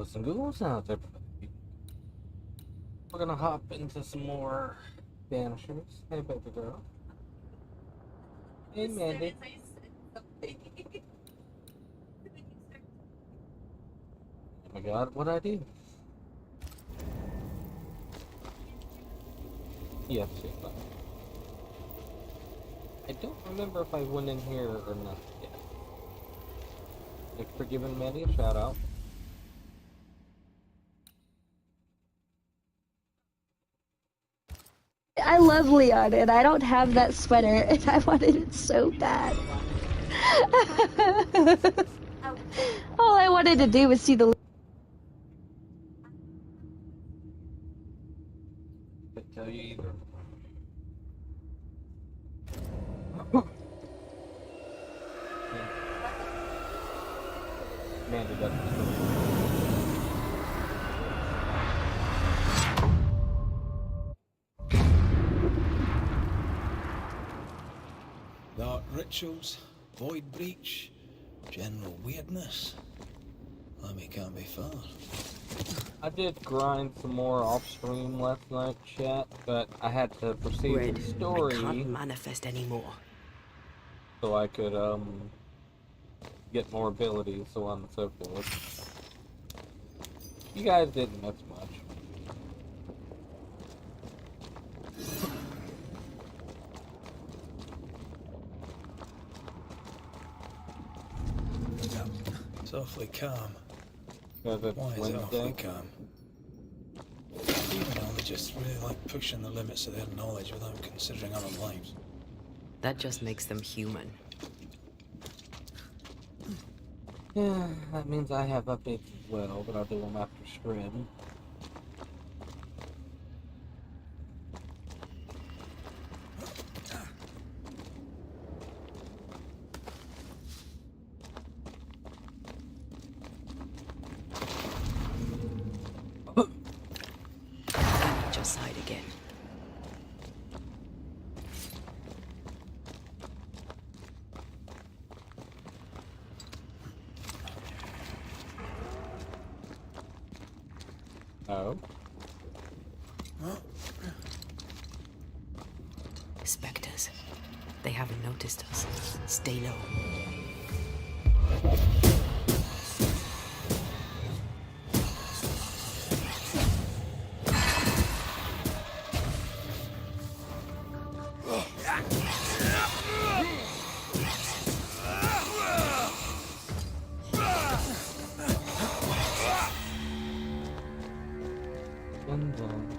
Ghosts and ghouls out there. We're gonna hop into some more banishers. Hey, baby girl. Hey, Mandy. Oh my god, what'd I do? Yes, yes, I don't remember if I went in here or not yet. Thanks for giving Mandy a shout out. I love Leon, and I don't have that sweater, and I wanted it so bad. All I wanted to do was see the. Can't tell you either. Mandy doesn't. Dark rituals, void breach, general weirdness. Lemmy can't be far. I did grind some more off stream last night, chat, but I had to proceed Red, with the story I can't manifest anymore. so I could get more abilities, so on and so forth. You guys didn't miss much. It's awfully calm. Because it's Why is it awfully Wednesday. calm? Demonologists really like pushing the limits of their knowledge without considering other lives. That just makes them human. Yeah, that means I have updates as well, but I'll do them after stream. At your side again. Oh? Spectres. They haven't noticed us. Stay low. And then...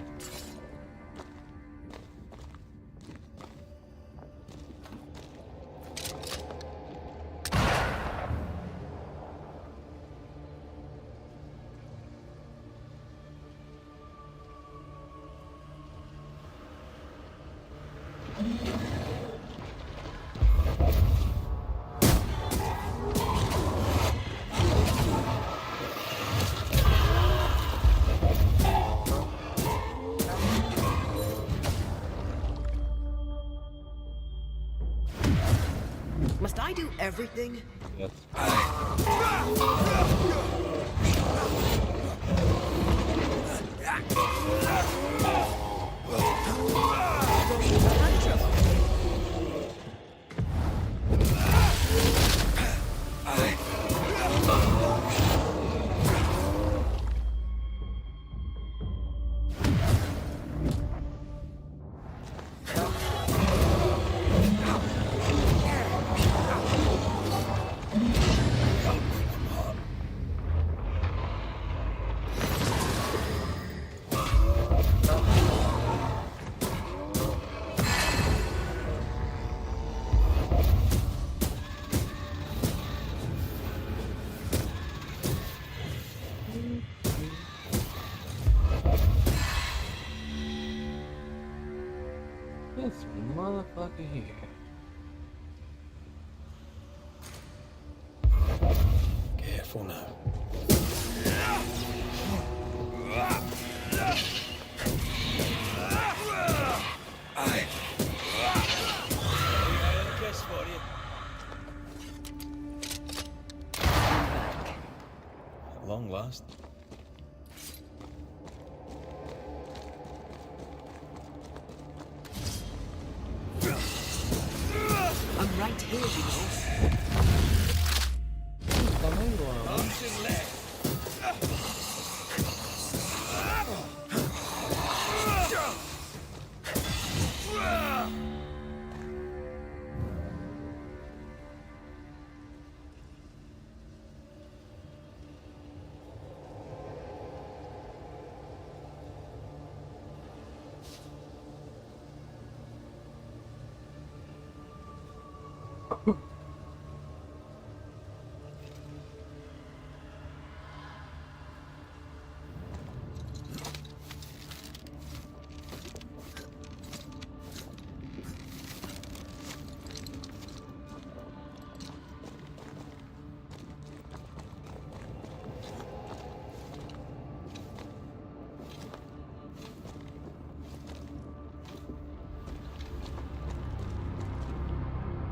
Must I do everything? Yes. This motherfucker here. Careful now. Kiss for you. At long last. disappears, you know. También lo amo. Arms and legs.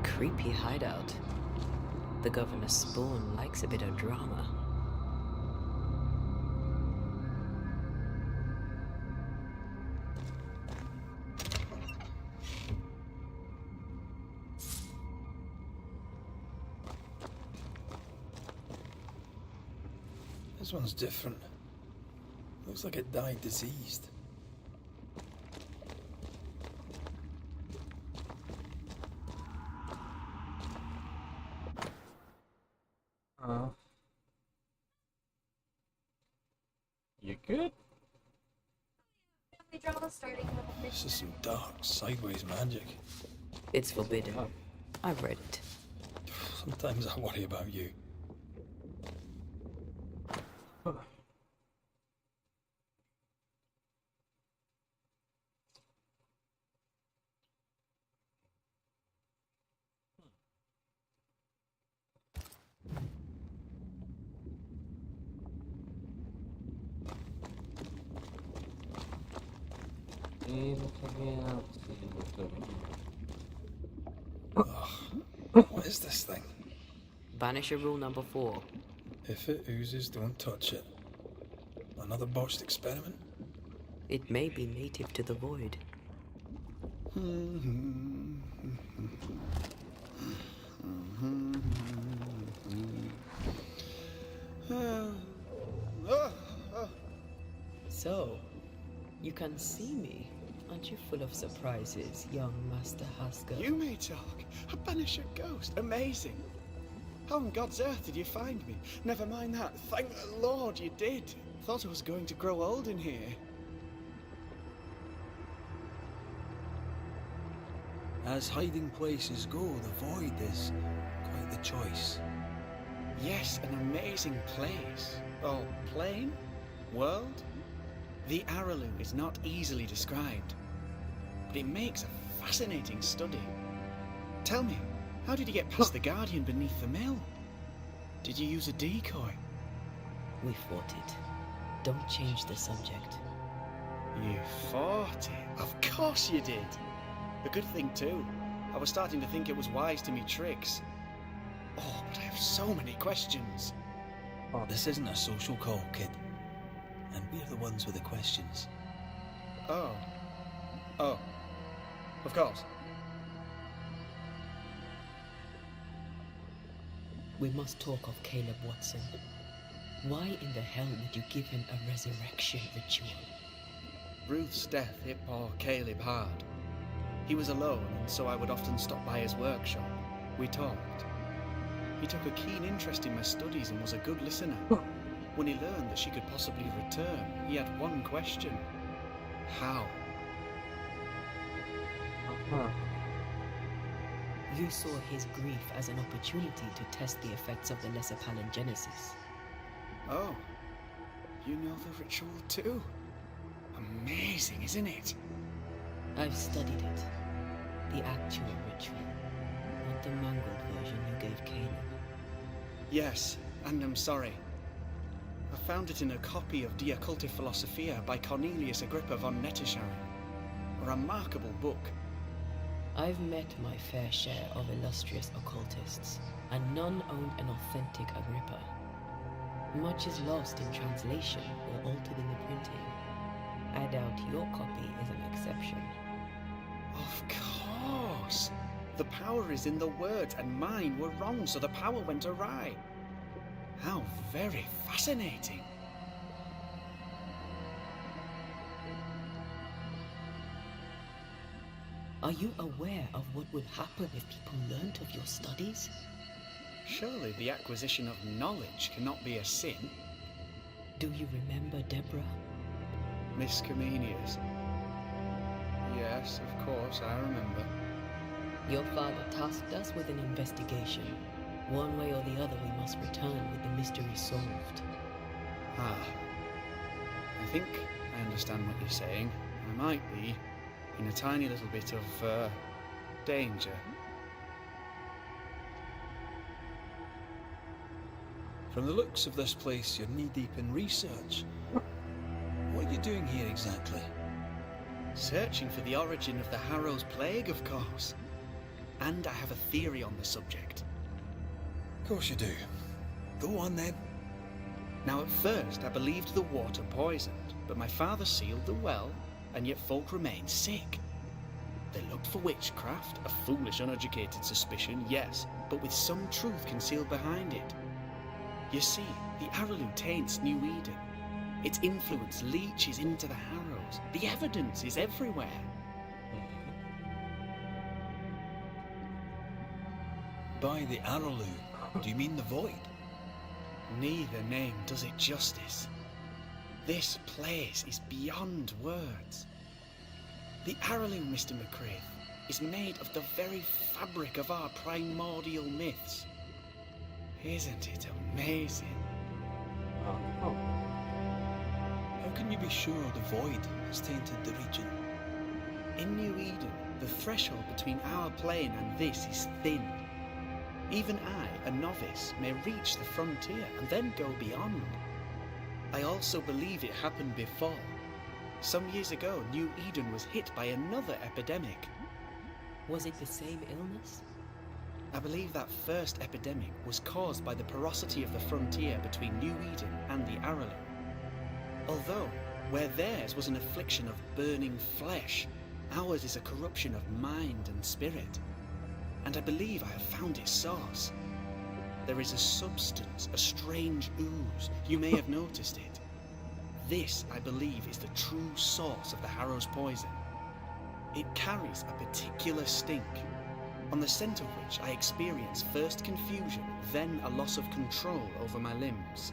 Creepy hideout. The governor's spawn likes a bit of drama. This one's different. Looks like it died diseased. You good? This is some dark, sideways magic. It's forbidden. I've read it. Sometimes I worry about you. What is this thing? Banisher rule number 4. If it oozes, don't touch it. Another botched experiment? It may be native to the void. So, you can see me. Aren't you full of surprises, young Master Haskell? You may talk. A banisher ghost. Amazing. How on God's earth did you find me? Never mind that. Thank the Lord you did. Thought I was going to grow old in here. As hiding places go, the void is quite the choice. Yes, an amazing place. Oh, plane? World? The Araloo is not easily described, but it makes a fascinating study. Tell me, how did you get past the Guardian beneath the mill? Did you use a decoy? We fought it. Don't change the subject. You fought it? Of course you did. A good thing too. I was starting to think it was wise to me tricks. Oh, but I have so many questions. This isn't a social call, kid. And we're the ones with the questions. Oh. Oh. Of course. We must talk of Caleb Watson. Why in the hell would you give him a resurrection ritual? Ruth's death hit poor Caleb hard. He was alone, and so I would often stop by his workshop. We talked. He took a keen interest in my studies and was a good listener. When he learned that she could possibly return, he had one question. How? You saw his grief as an opportunity to test the effects of the Lesser Palingenesis. Oh. You know the ritual too? Amazing, isn't it? I've studied it. The actual ritual, not the mangled version you gave Caleb. Yes, and I'm sorry. I found it in a copy of De Occulti Philosophia by Cornelius Agrippa von Nettesheim. A remarkable book. I've met my fair share of illustrious occultists, and none owned an authentic Agrippa. Much is lost in translation or altered in the printing. I doubt your copy is an exception. Of course. The power is in the words, and mine were wrong, so the power went awry. How very fascinating. Are you aware of what would happen if people learnt of your studies? Surely the acquisition of knowledge cannot be a sin. Do you remember Deborah? Miss Comenius. Yes, of course, I remember. Your father tasked us with an investigation. One way or the other, we must return with the mystery solved. Ah. I think I understand what you're saying. I might be in a tiny little bit of, danger. From the looks of this place, you're knee-deep in research. What are you doing here exactly? Searching for the origin of the Harrow's plague, of course. And I have a theory on the subject. Of course you do. Go on then. Now at first I believed the water poisoned, but my father sealed the well, and yet folk remained sick. They looked for witchcraft, a foolish uneducated suspicion, yes, but with some truth concealed behind it. You see, the Araloo taints New Eden. Its influence leaches into the Harrows. The evidence is everywhere. By the Araloo, do you mean the Void? Neither name does it justice. This place is beyond words. The Araloo, Mr. McCraith, is made of the very fabric of our primordial myths. Isn't it amazing? Oh. How can you be sure the Void has tainted the region? In New Eden, the threshold between our plane and this is thin. Even I, a novice, may reach the frontier and then go beyond. I also believe it happened before. Some years ago, New Eden was hit by another epidemic. Was it the same illness? I believe that first epidemic was caused by the porosity of the frontier between New Eden and the Araloo. Although, where theirs was an affliction of burning flesh, ours is a corruption of mind and spirit. And I believe I have found its source. There is a substance, a strange ooze. You may have noticed it. This, I believe, is the true source of the Harrow's poison. It carries a particular stink, on the scent of which I experience first confusion, then a loss of control over my limbs.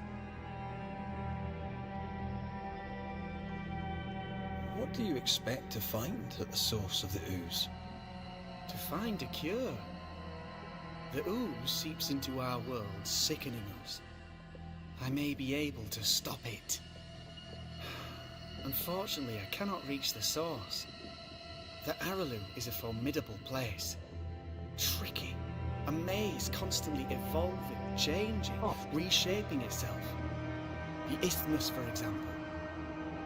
What do you expect to find at the source of the ooze? To find a cure. The ooze seeps into our world, sickening us. I may be able to stop it. Unfortunately, I cannot reach the source. The Araloo is a formidable place. Tricky. A maze constantly evolving, changing, reshaping itself. The isthmus, for example.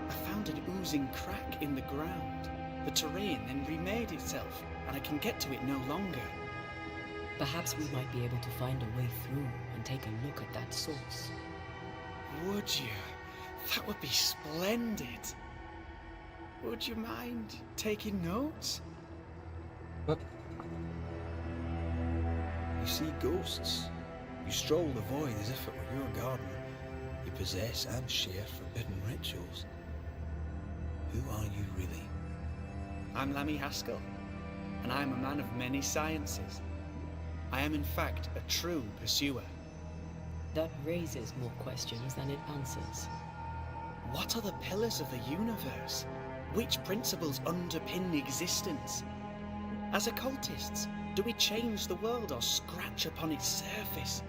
I found an oozing crack in the ground. The terrain then remade itself, and I can get to it no longer. Perhaps we might be able to find a way through and take a look at that source. Would you? That would be splendid. Would you mind taking notes? What? You see ghosts. You stroll the Void as if it were your garden. You possess and share forbidden rituals. Who are you really? I'm Lammy Haskell, and I'm a man of many sciences. I am in fact a true pursuer. That raises more questions than it answers. What are the pillars of the universe? Which principles underpin existence? As occultists, do we change the world or scratch upon its surface?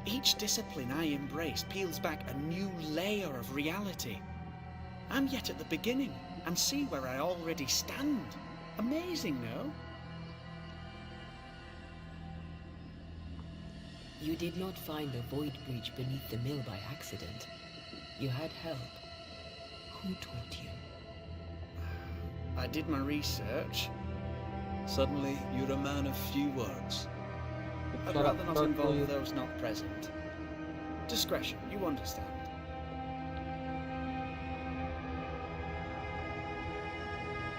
Each discipline I embrace peels back a new layer of reality. I'm yet at the beginning, and see where I already stand. Amazing, no? You did not find the void breach beneath the mill by accident. You had help. Who taught you? I did my research. Suddenly, you're a man of few words. I'd Shut up, rather not Berkeley. involve those not present. Discretion, you understand.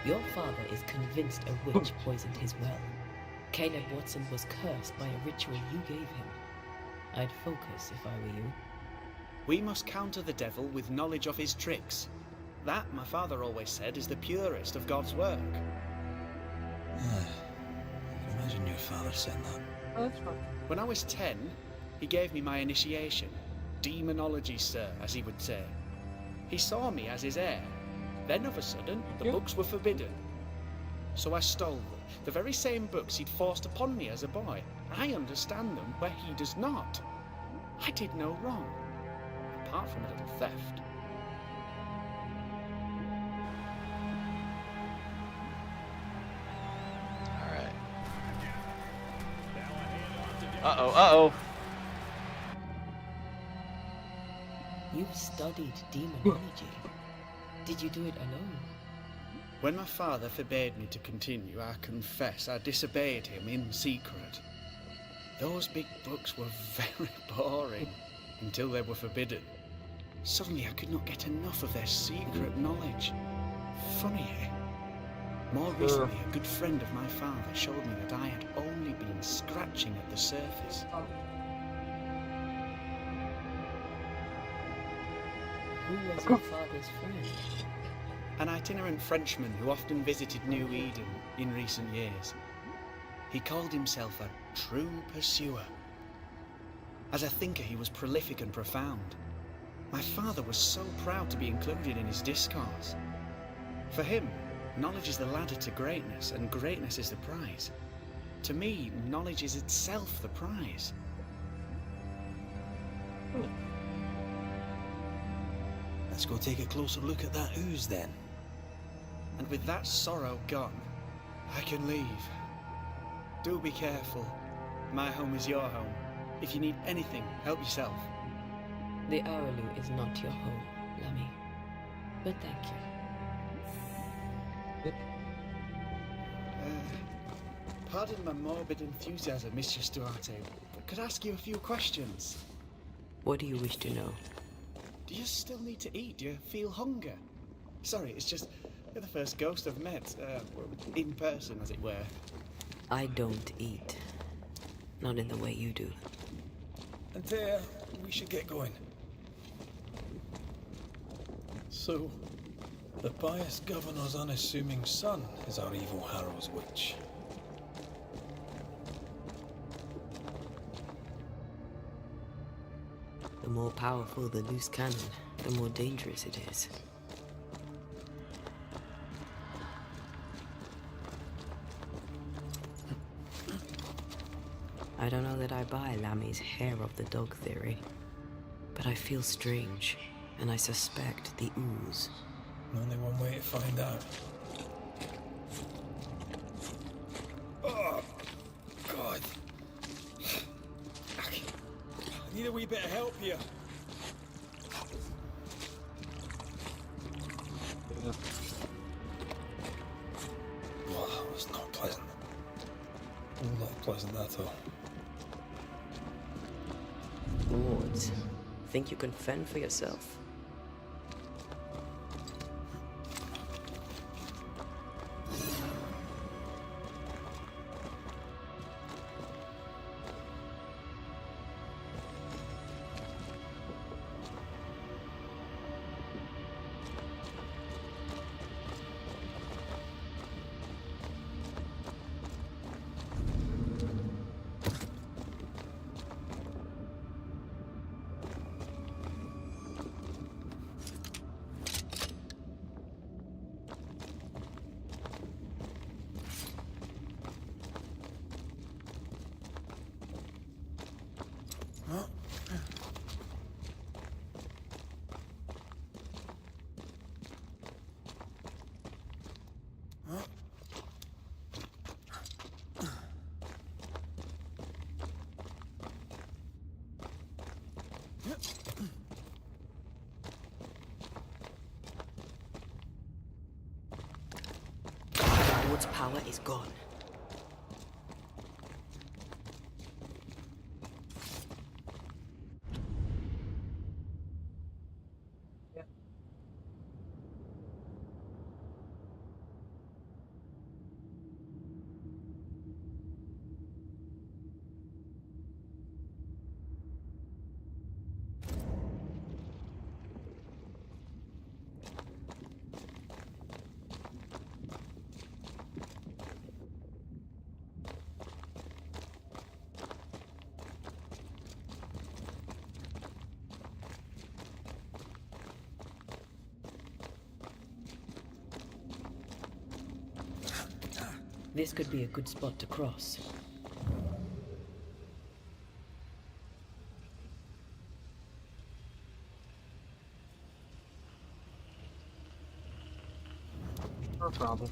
Your father is convinced a witch poisoned his well. Caleb Watson was cursed by a ritual you gave him. I'd focus if I were you. We must counter the devil with knowledge of his tricks. That, my father always said, is the purest of God's work. I can imagine your father saying that. Oh, that's fine. When I was 10, he gave me my initiation. Demonology, sir, as he would say. He saw me as his heir. Then, of a sudden, the books were forbidden. So I stole them. The very same books he'd forced upon me as a boy. I understand them where he does not. I did no wrong, apart from a little theft. Alright. Uh-oh, uh-oh. You've studied demonology. Did you do it alone? When my father forbade me to continue, I confess I disobeyed him in secret. Those big books were very boring until they were forbidden. Suddenly I could not get enough of their secret knowledge. Funny, eh? More recently, a good friend of my father showed me that I had only been scratching at the surface. Who was your father's friend? An itinerant Frenchman who often visited New Eden in recent years. He called himself a true pursuer. As a thinker, he was prolific and profound. My father was so proud to be included in his discourse. For him, knowledge is the ladder to greatness, and greatness is the prize. To me, knowledge is itself the prize. Let's go take a closer look at that ooze then. And with that sorrow gone, I can leave. Do be careful. My home is your home. If you need anything, help yourself. The Araloo is not your home, Lammy. But thank you. Pardon my morbid enthusiasm, Mistress Duarte, but could I ask you a few questions? What do you wish to know? Do you still need to eat? Do you feel hunger? Sorry, it's just you're the first ghost I've met, in person, as it were. I don't eat. Not in the way you do. Antea, we should get going. So, the pious governor's unassuming son is our evil Harrow's witch. The more powerful the loose cannon, the more dangerous it is. I don't know that I buy Lammy's hair of the dog theory, but I feel strange, and I suspect the ooze. Only one way to find out. Oh, God. I need a wee bit of help here. Well, that was not pleasant. Not pleasant at all. Wards, think you can fend for yourself? Ward's power is gone. This could be a good spot to cross. No problem.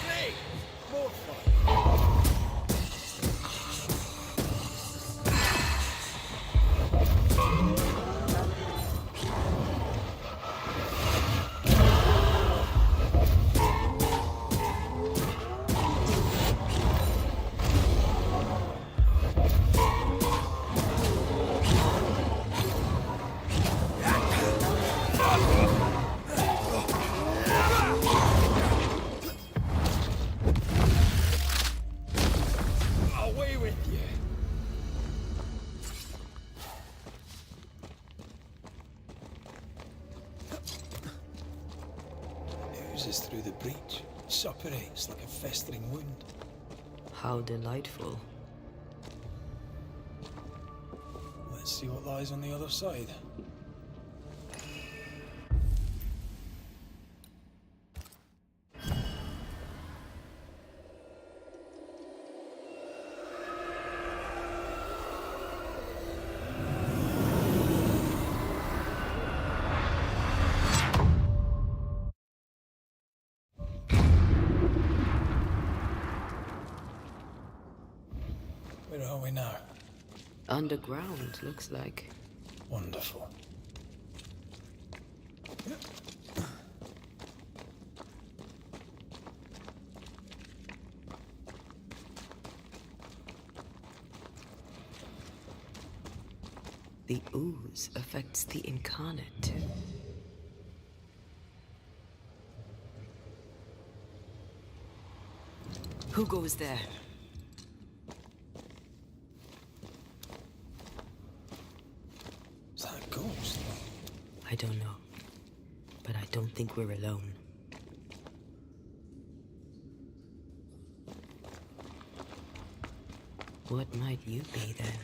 Hey! More fun! Away with you! It oozes through the breach, suppurates like a festering wound. How delightful. Let's see what lies on the other side. Where are we now? Underground, looks like. Wonderful. The ooze affects the incarnate, too. Who goes there? Is that a ghost? I don't know. But I don't think we're alone. What might you be then?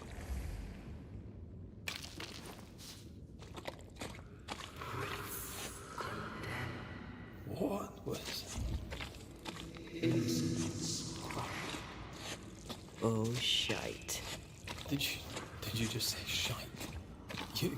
What was... Oh, shite. Did you just say shite? You?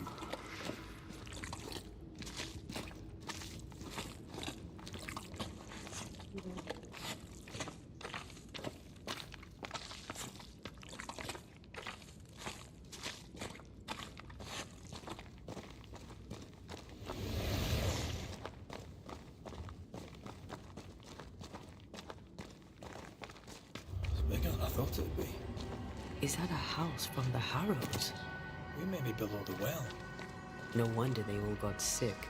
It's bigger than I thought it'd be. Is that a house from the Harrows? We may be below the well. No wonder they all got sick.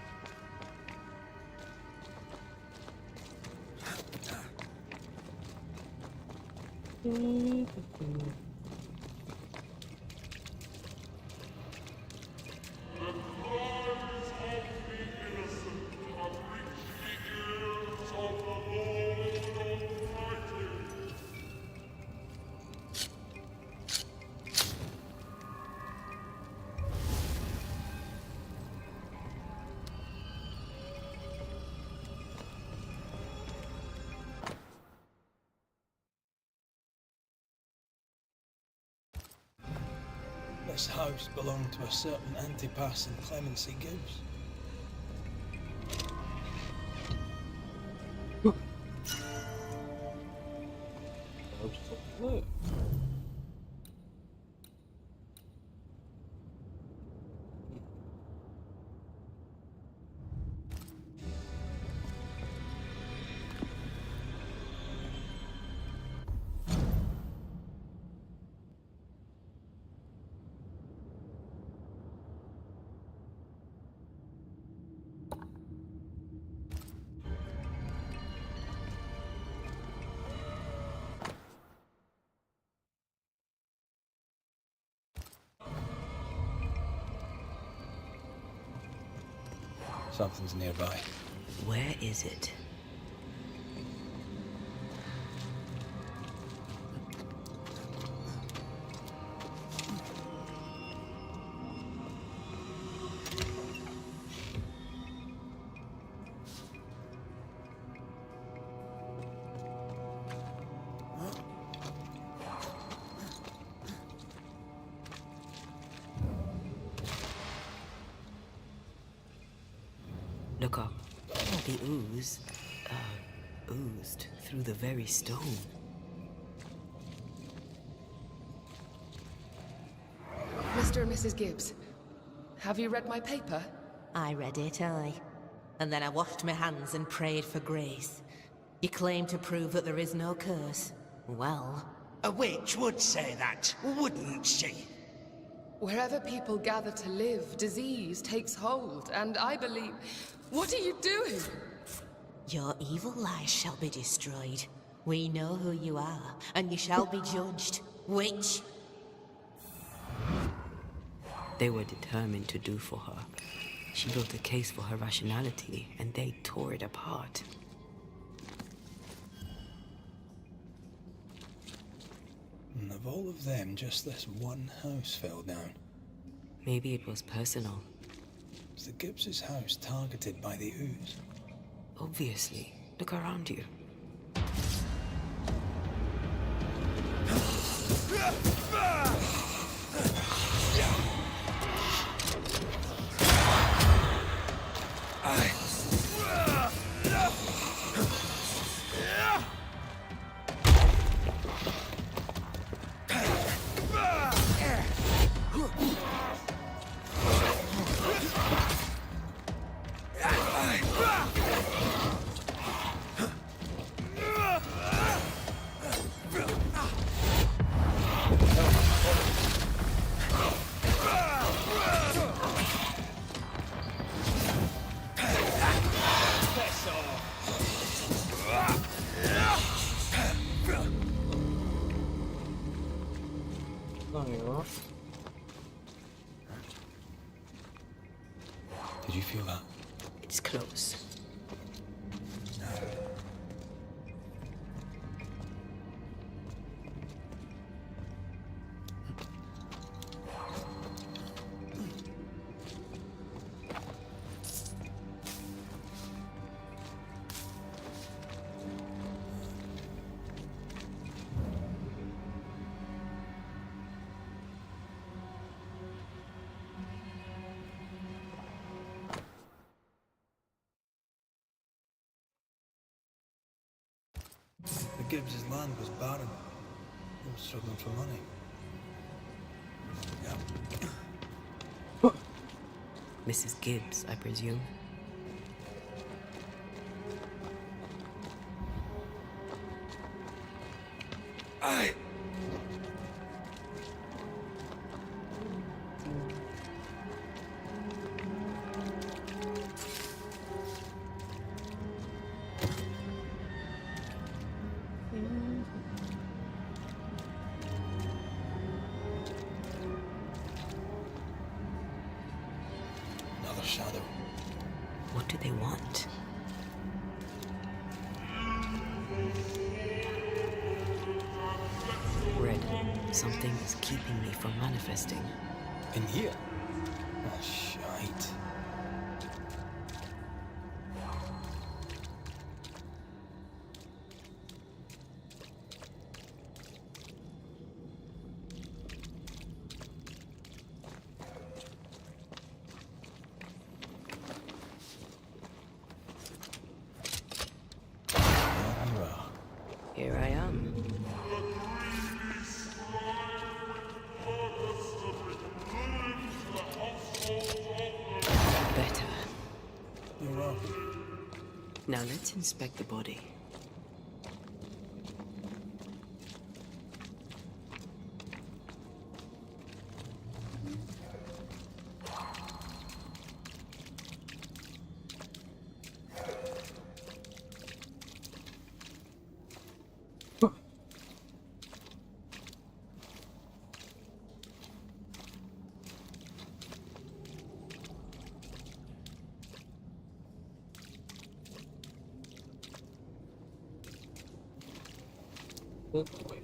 This house belonged to a certain Antipas and Clemency Goose. Look. Something's nearby. Where is it? Look up. The ooze, oozed through the very stone. Mr. and Mrs. Gibbs, have you read my paper? I read it, aye. And then I washed my hands and prayed for grace. You claim to prove that there is no curse. Well, A witch would say that, wouldn't she? Wherever people gather to live, disease takes hold, and I believe... What are you doing? your evil lies shall be destroyed. We know who you are, and you shall be judged. Witch! They were determined to do for her. She built a case for her rationality, and they tore it apart. And of all of them, just this one house fell down. Maybe it was personal. Was the Gibbs' house targeted by the ooze? Obviously. Look around you. Did you feel that? It's close. The Gibbs' land was barren. They were struggling for money. Yeah. Mrs. Gibbs, I presume. Aye. Another shadow. What do they want? Red, something is keeping me from manifesting. In here? Oh, shite. Here I am. Better. You're welcome. Now let's inspect the body. this way.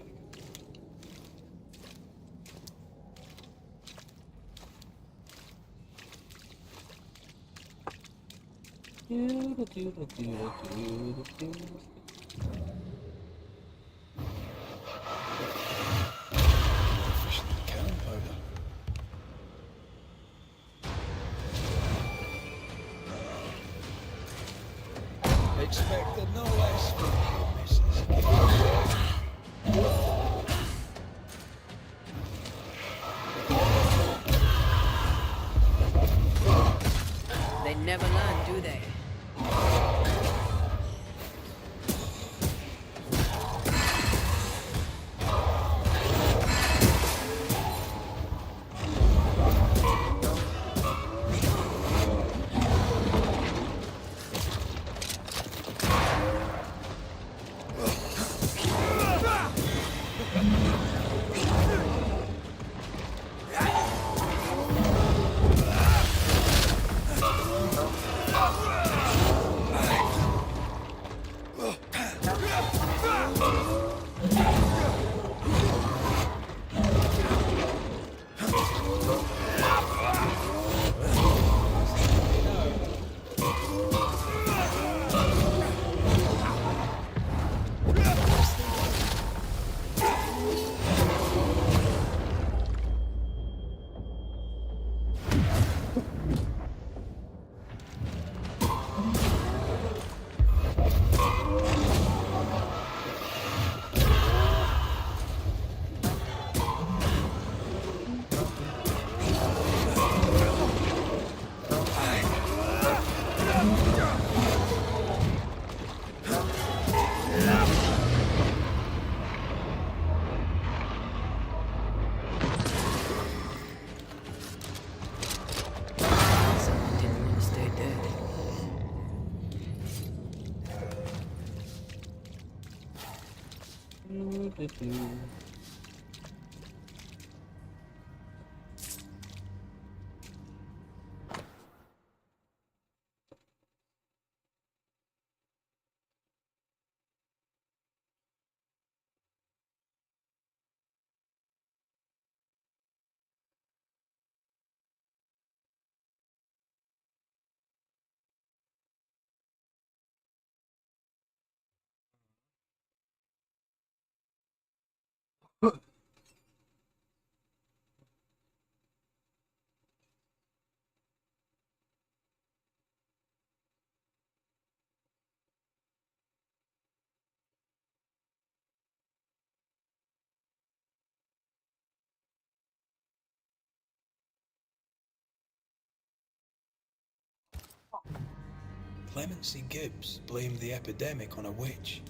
Efficient cannon powder. Expected no less from you, missus. They never learn, do they? Someone didn't want to stay dead. Clemency Gibbs blamed the epidemic on a witch.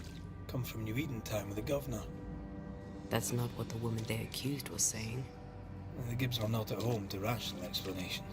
Come from New Eden Town with the governor. That's not what the woman they accused was saying. The Gibbs were not at home to rational explanations.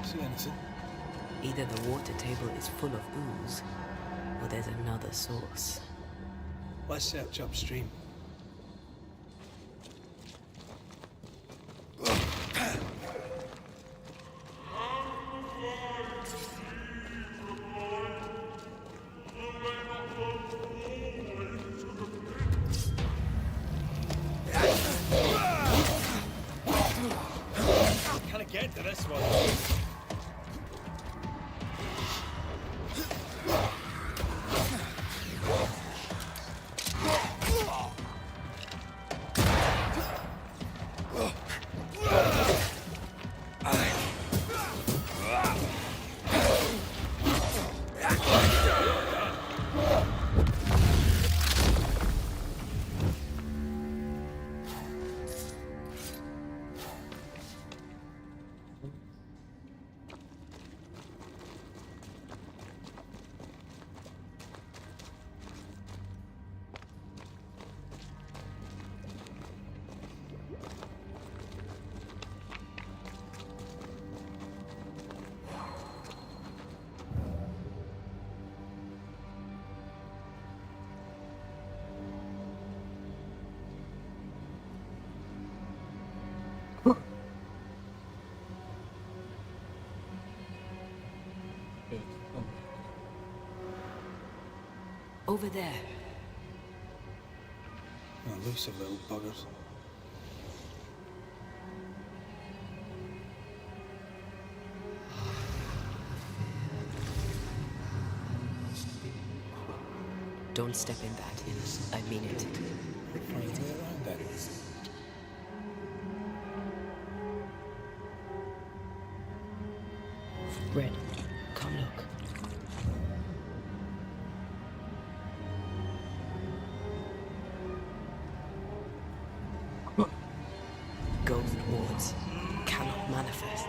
See anything? Either the water table is full of ooze, or there's another source. Let's search upstream. Can I get to this one? Over there. Elusive little buggers. Don't step in that. I mean it. Find your way around then. Red, come look. Ghost wards cannot manifest.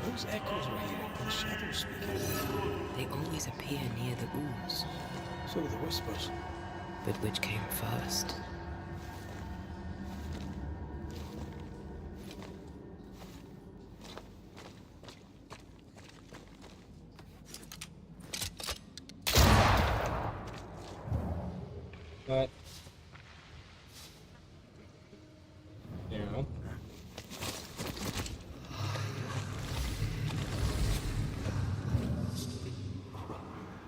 Those echoes we're hearing, the shadows speaking. They always appear near the ooze. So are the whispers. But which came first? But you know.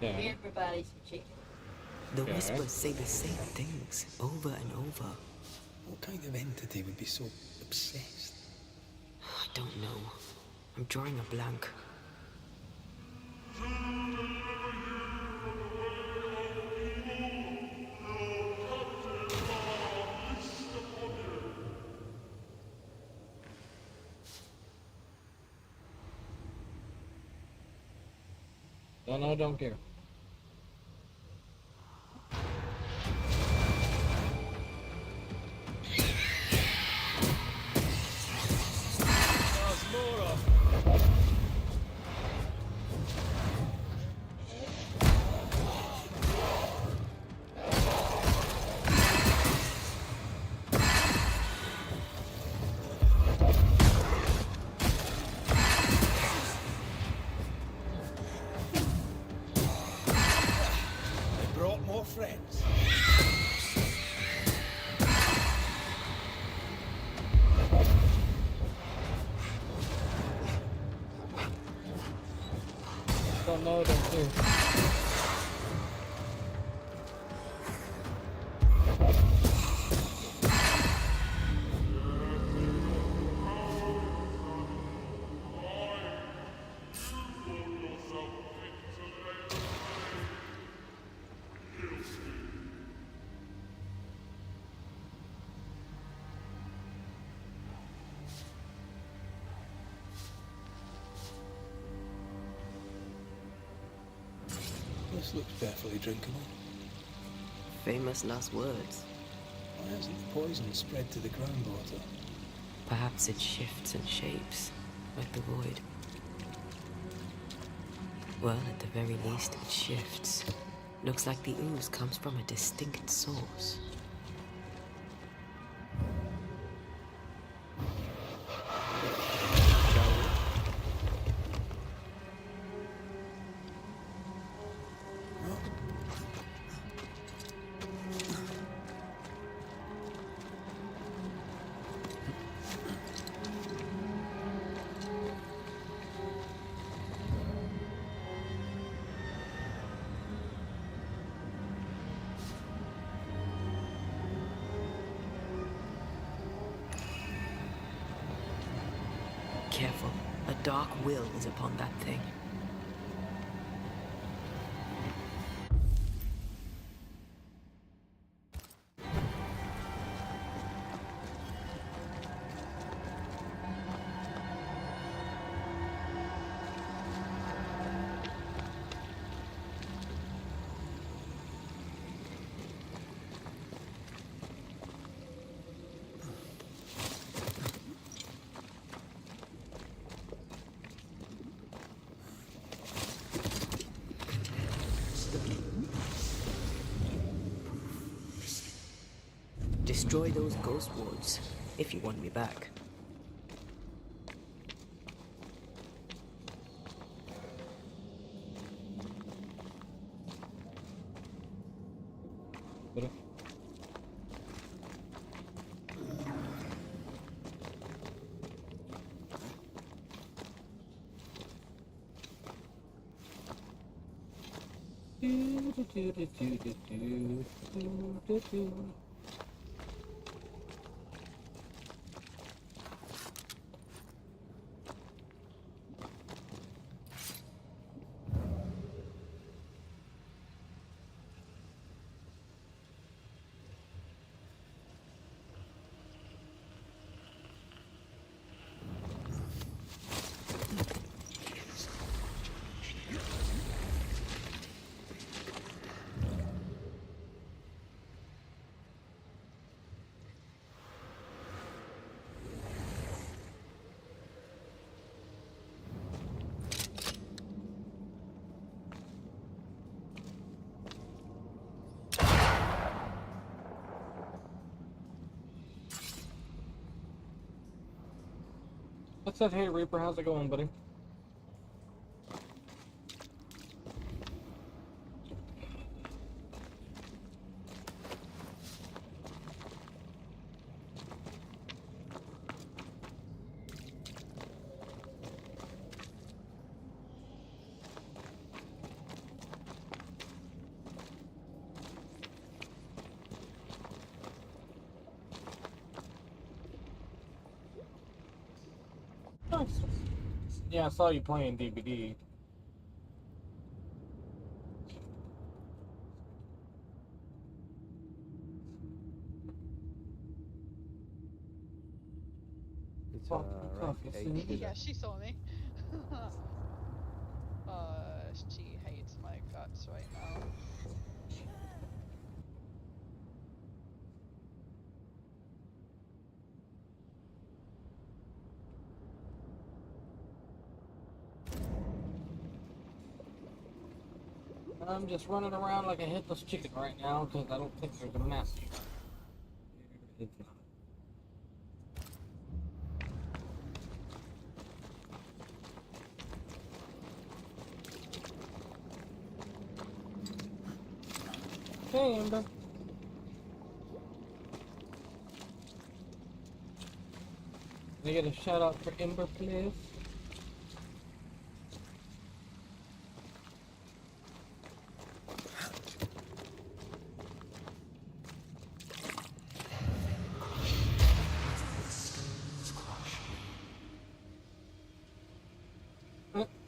Yeah. Everybody's chicken. The Okay. whispers say the same things over and over. What kind of entity would be so obsessed? I don't know. I'm drawing a blank. Don't know, don't care. They brought more friends. Don't know, don't care. This looks perfectly drinkable. Famous last words. Why hasn't the poison spread to the groundwater? Perhaps it shifts and shapes, like the void. Well, at the very least, it shifts. Looks like the ooze comes from a distinct source. Careful. A dark will is upon that thing. Destroy those ghost wards, if you want me back. But What's that? Hey Reaper, how's it going, buddy? Nice. Yeah, I saw you playing DVD. It's Fuck, right. fuck, Hey, it's Yeah, she saw me. She hates my guts right now. I'm just running around like a headless chicken right now because I don't think there's a map. It's not. Hey, Amber. Can I get a shout out for Ember, please?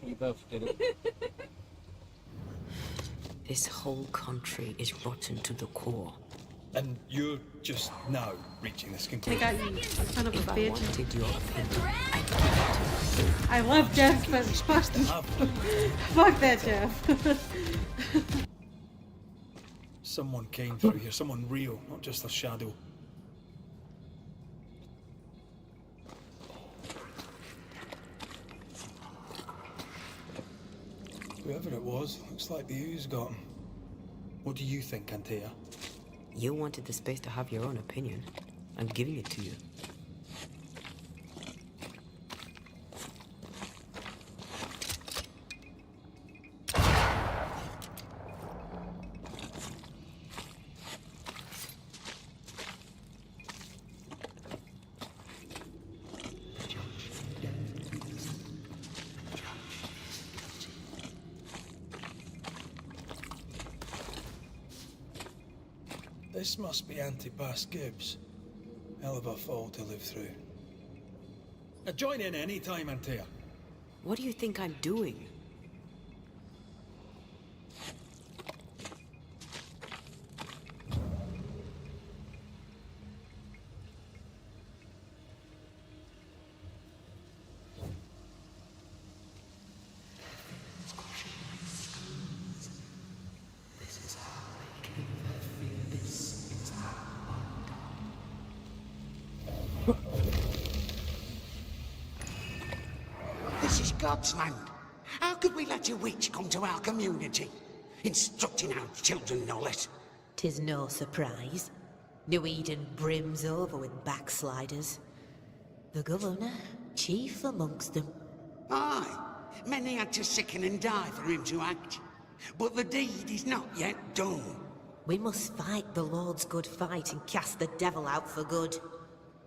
You both did it. This whole country is rotten to the core. And you're just now reaching this I conclusion. got you, son of a If I bitch. wanted your opinion, I love Jeff, but fuck that Jeff. Someone came through here, someone real, not just a shadow. Whoever it was, looks like the ooze got him. What do you think, Antea? you wanted the space to have your own opinion. I'm giving it to you. This must be Antipas Gibbs. Hell of a fall to live through. Join in any time, Antea. What do you think I'm doing? This is God's land. How could we let a witch come to our community? Instructing our children, no less. 'Tis no surprise. New Eden brims over with backsliders. The governor, chief amongst them. Aye, many had to sicken and die for him to act. But the deed is not yet done. We must fight the Lord's good fight and cast the devil out for good.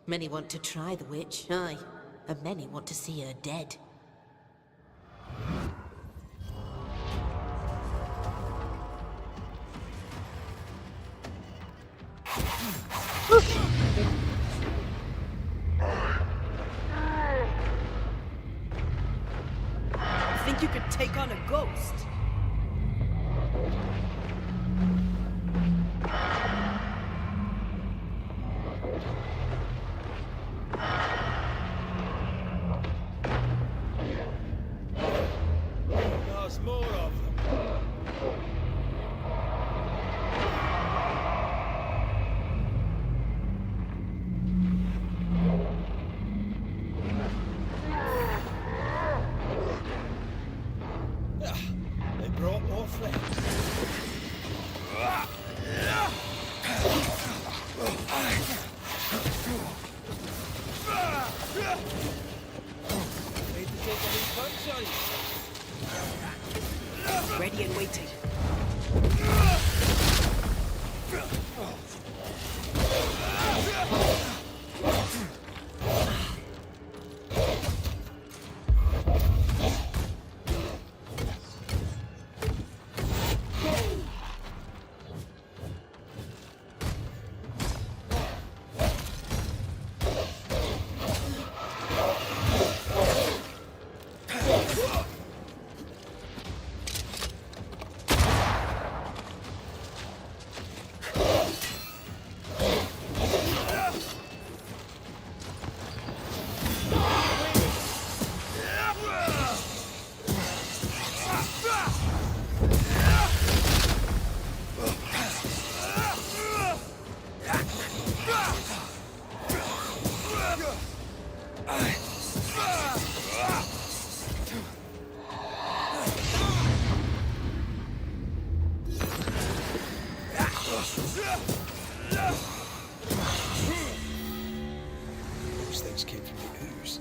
Many want to try the witch, aye, and many want to see her dead. Think you could take on a ghost? There's more of them. They brought more friends. Need to take a new punch on you. Ready and waiting. Those things came from the ooze.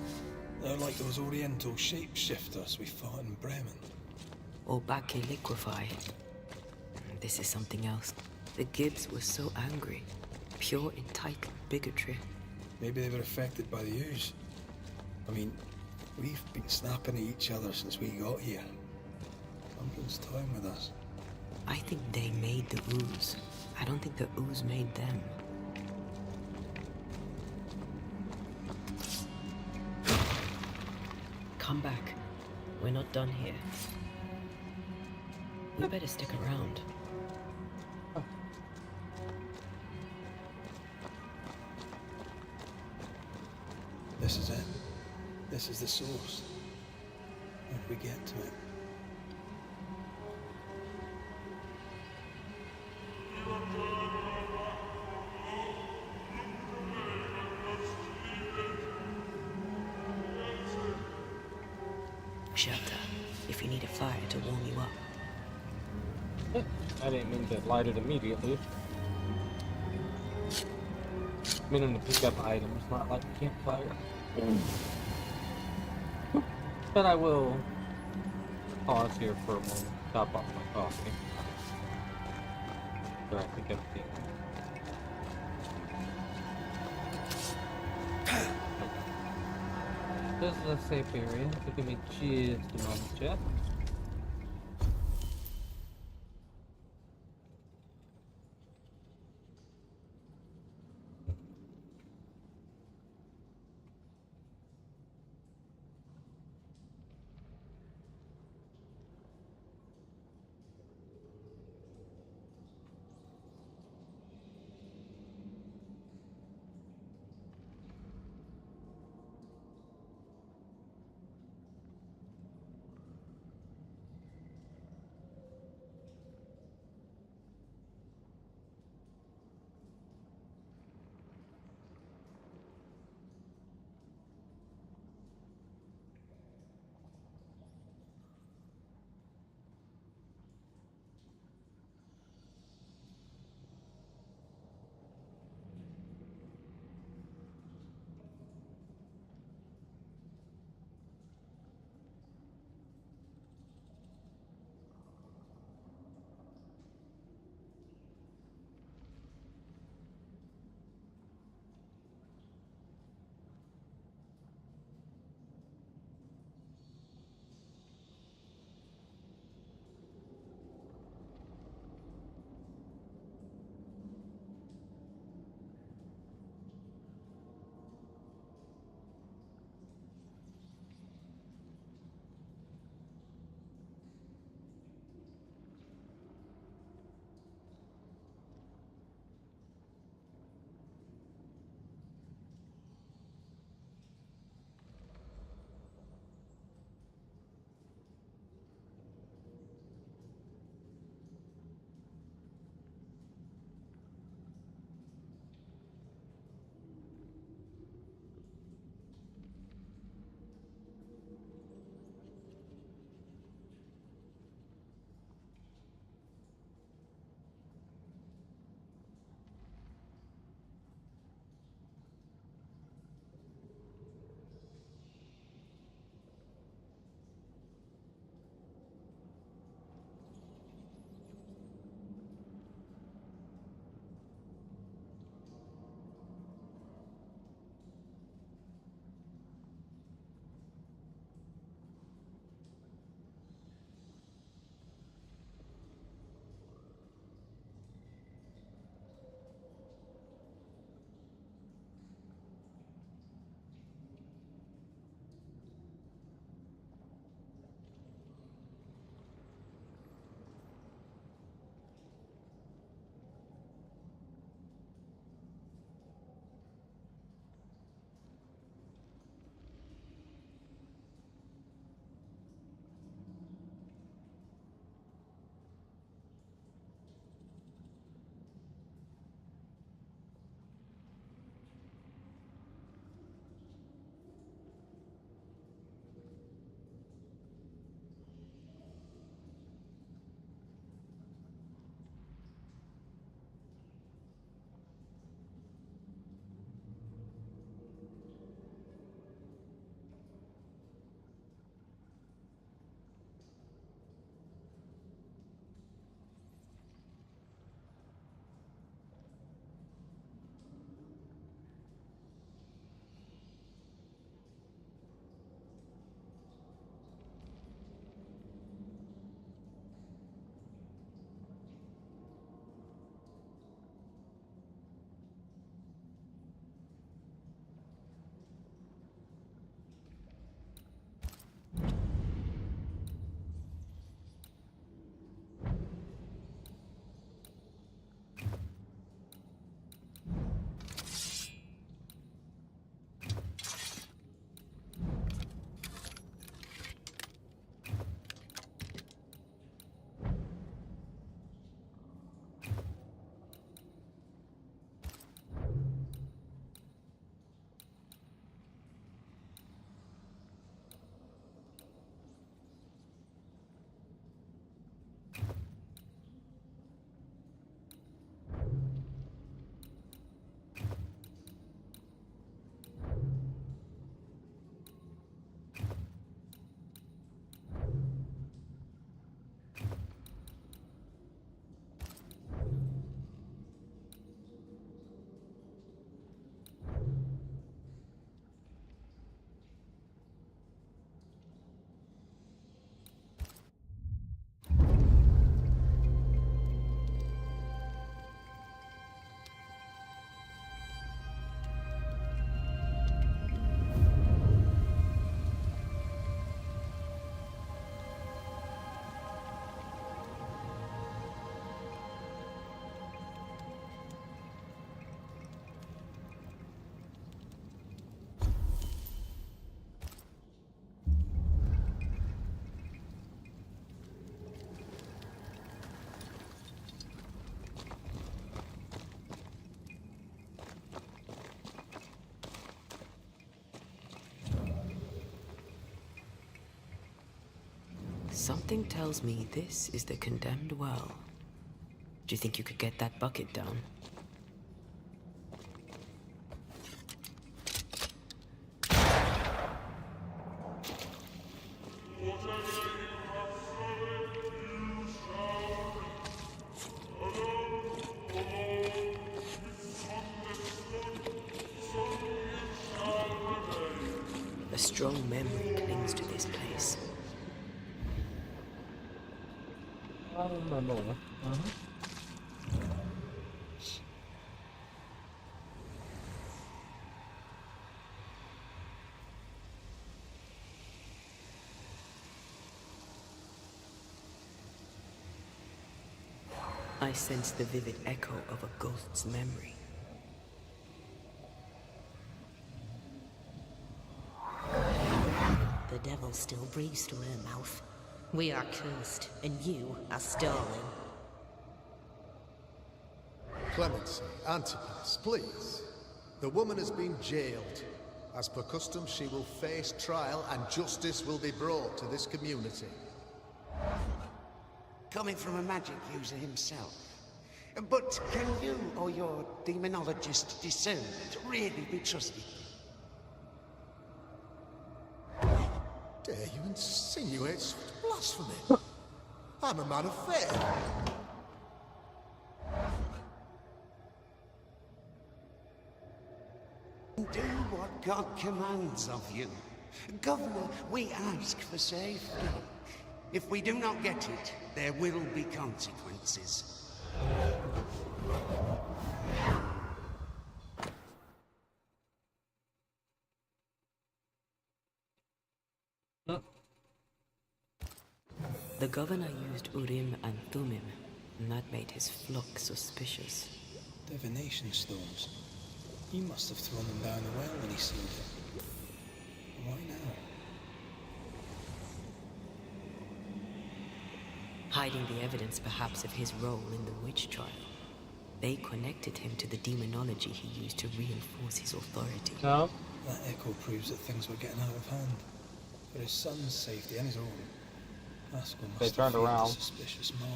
They're like those oriental shapeshifters we fought in Bremen. Obake liquefy. This is something else. The Gibbs were so angry. Pure entitled bigotry. Maybe they were affected by the ooze. I mean, we've been snapping at each other since we got here. Something's toying with us. I think they made the ooze. I don't think the ooze made them. Come back. We're not done here. We better stick around. This is it. This is the source. How do we get to it? Shelter, if you need a fire to warm you up. I didn't mean to light it immediately. Meaning to pick up items, not like a campfire. But I will pause here for a moment, top off my coffee. So I pick up the... This is a safe area, so give me just a moment, chat. Something tells me this is the condemned well. Do you think you could get that bucket down? A strong memory clings to this place. I don't remember. I sense the vivid echo of a ghost's memory. The devil still breathes through her mouth. We are cursed, and you are stolen. Clemency, Antipas, please. The woman has been jailed. As per custom, she will face trial and justice will be brought to this community. Coming from a magic user himself. But can you or your demonologist discernment really be trusted? Dare you insinuate such blasphemy? I'm a man of faith. Do what God commands of you. Governor, we ask for safety. If we do not get it, there will be consequences. The governor used Urim and Thummim, and that made his flock suspicious. Divination stones. He must have thrown them down the well when he sealed it. Why now? Hiding the evidence perhaps of his role in the witch trial. They connected him to the demonology he used to reinforce his authority. No? That echo proves that things were getting out of hand. For his son's safety and his own. Pascal must They have turned feared around. the suspicious mob.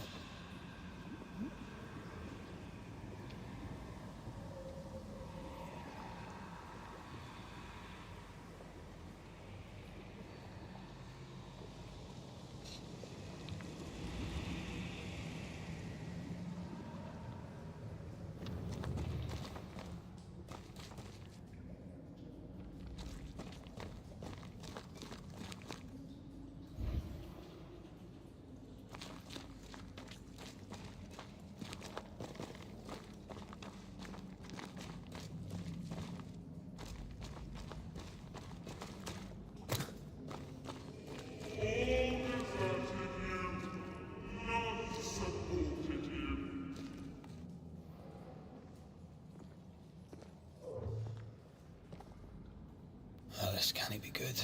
Oh, this can't be good.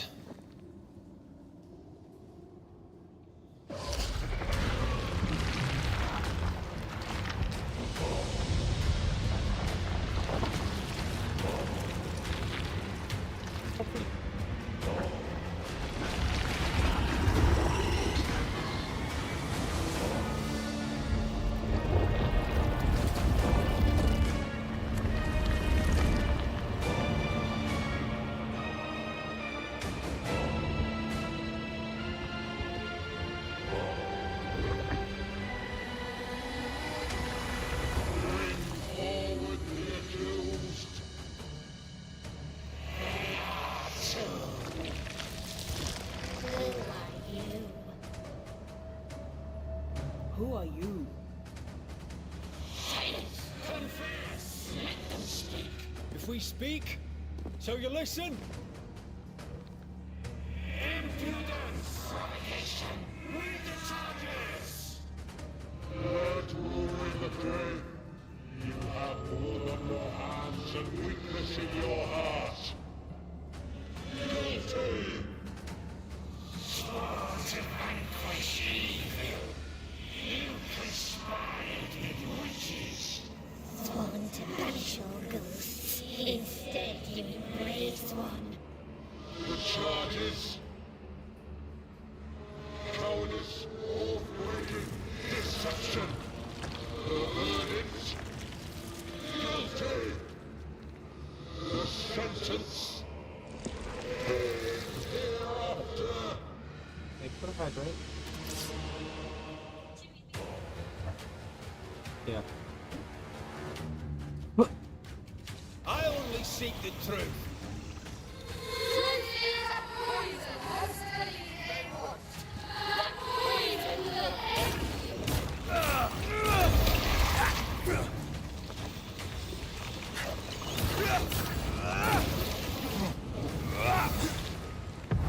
Who are you? Silence! Confess! Let them speak! If we speak, so you listen? Impudence! Provocation! Read the charges! Let ruin the day. You have blood on your hands and weakness in your heart. Guilty! Swore to vanquish evil. You conspired with witches. Sworn to banish your ghosts. Instead, you embraced one. The charges. Cowardice, sentence. Hereafter. Hey, put a hydrant. Yeah. I only seek the truth.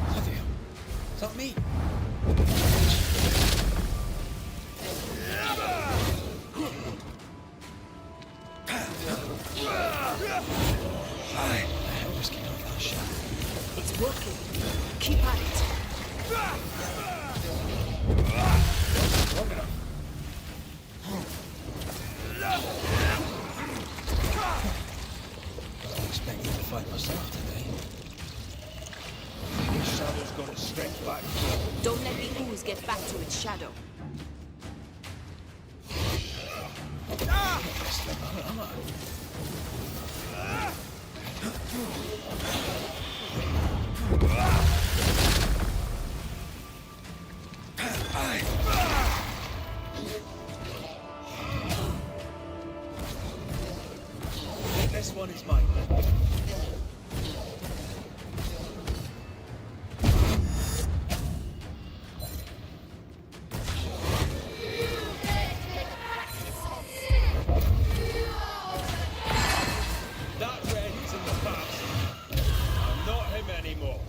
Bloody hell. Is that me? Aye, the hell was getting off that shot? It's working. Keep at it. Long enough. I was expecting to fight myself today. The shadow's got its strength back. Don't let the ooze get back to its shadow. This one is mine. That Ren's in the past. I'm not him anymore.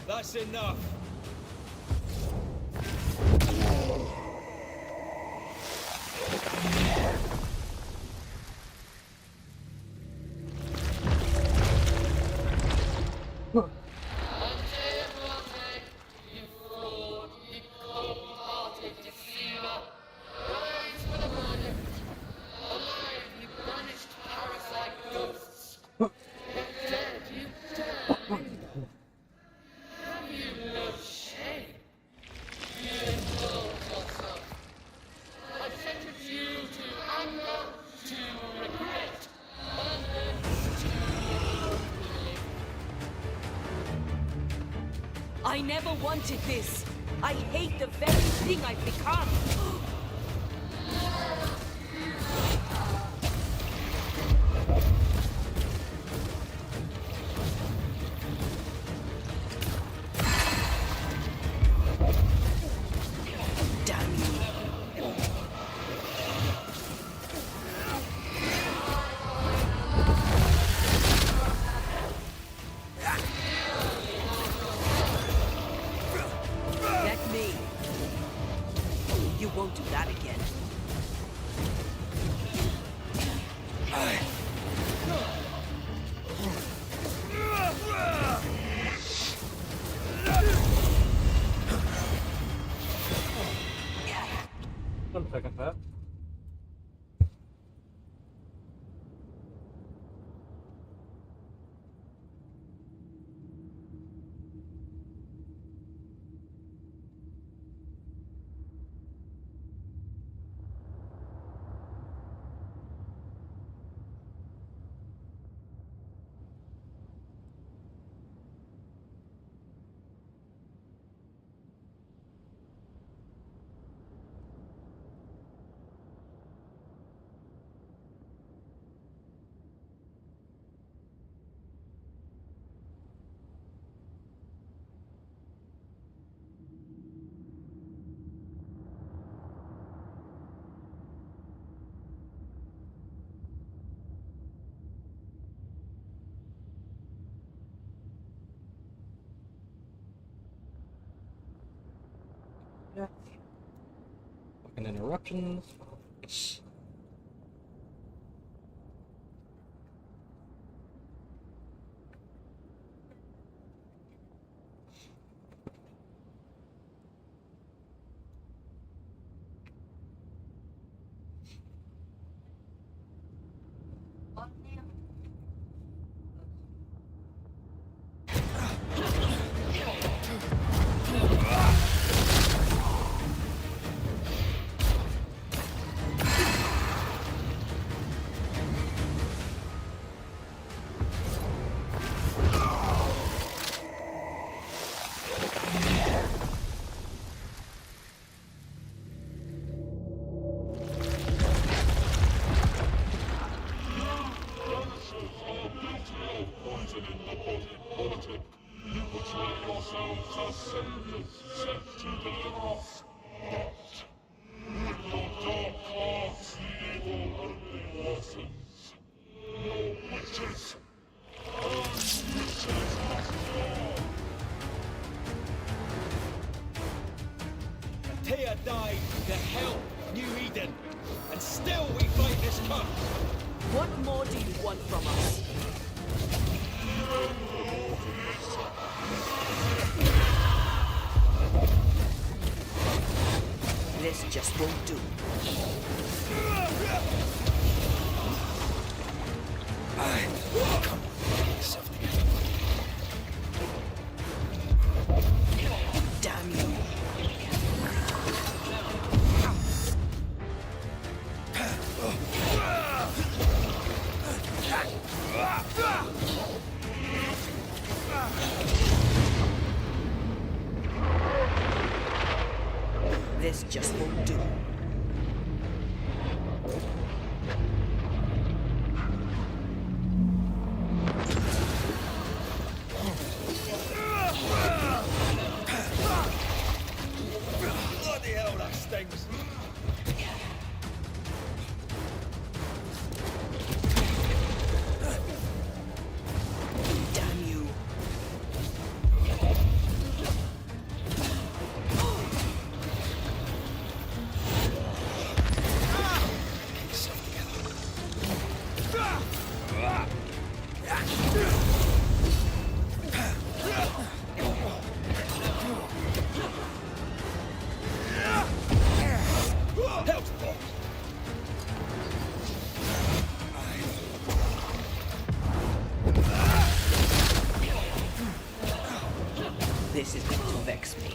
That's enough. I never wanted this. I hate the very thing I've become. Damn you. Let me. You won't do that again. One second, Pat. Yeah. Fucking interruptions. bleeding, and still we fight this curse. What more do you want from us? This just won't do. Come on, get yourself together. Damn you. This just won't do. Bloody hell, that stings. Damn you. Get yourself together. Help, boy. This is going to vex me.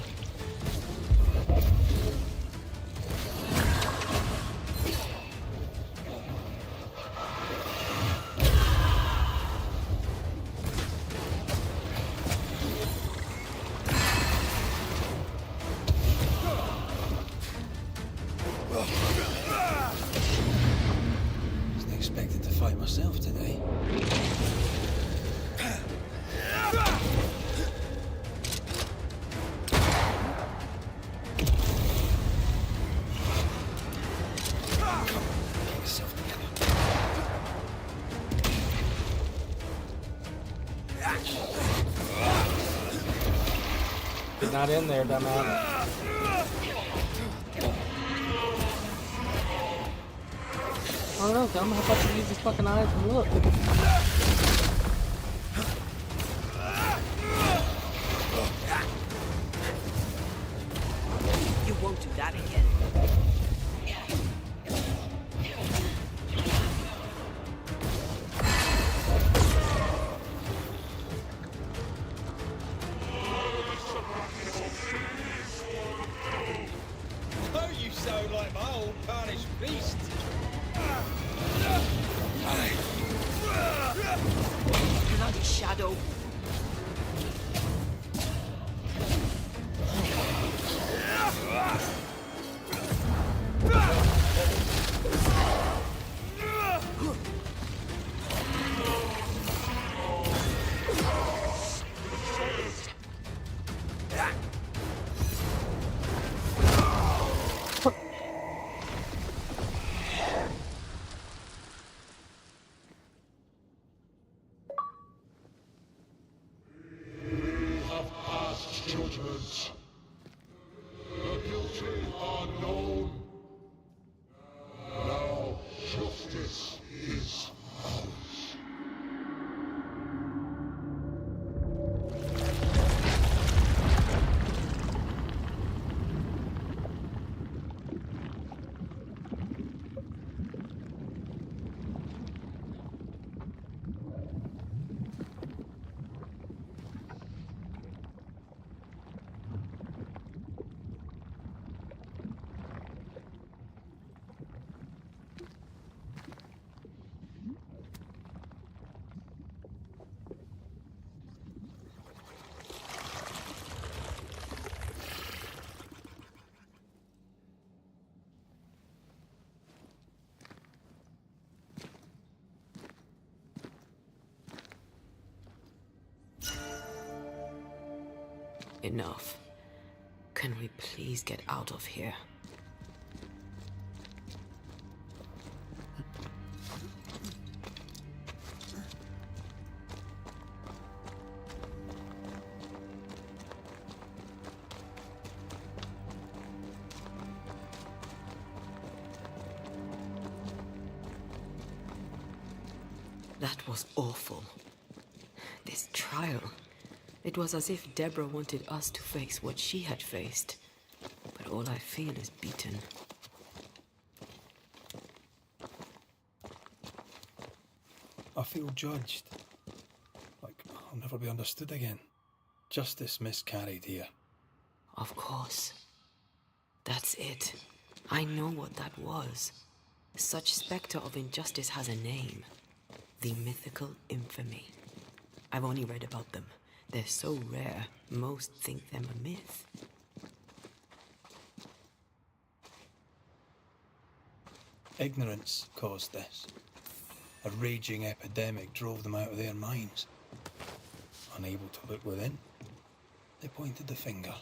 Wasn't expected to fight myself today. Get yourself together. You're not in there, dumbass. I don't know, dumb. How about you use these fucking eyes and look? You won't do that again. Oh, you sound like my old tarnished beast. Bloody shadow. We have passed judgment. The guilty are known. Now justice is ours. Enough. Can we please get out of here? That was awful. This trial. It was as if Deborah wanted us to face what she had faced. But all I feel is beaten. I feel judged. Like I'll never be understood again. Justice miscarried here. Of course. That's it. I know what that was. Such spectre of injustice has a name. The mythical infamy. I've only read about them. They're so rare, most think them a myth. Ignorance caused this. A raging epidemic drove them out of their minds. Unable to look within, they pointed the finger.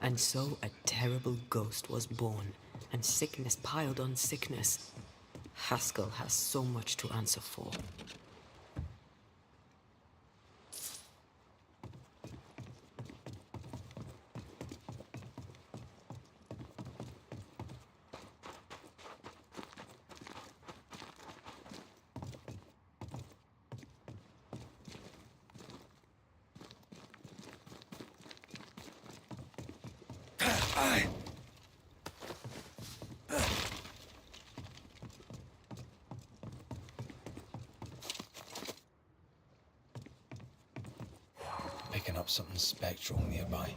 And so a terrible ghost was born, and sickness piled on sickness. Haskell has so much to answer for. Picking up something spectral nearby.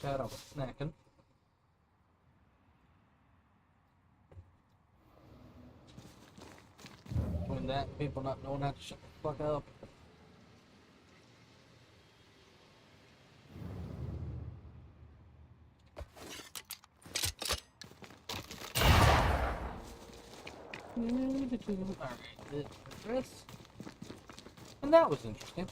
Chat, I was snacking. Between that, people not knowing how to shut the fuck up. Alright, this. And that was interesting.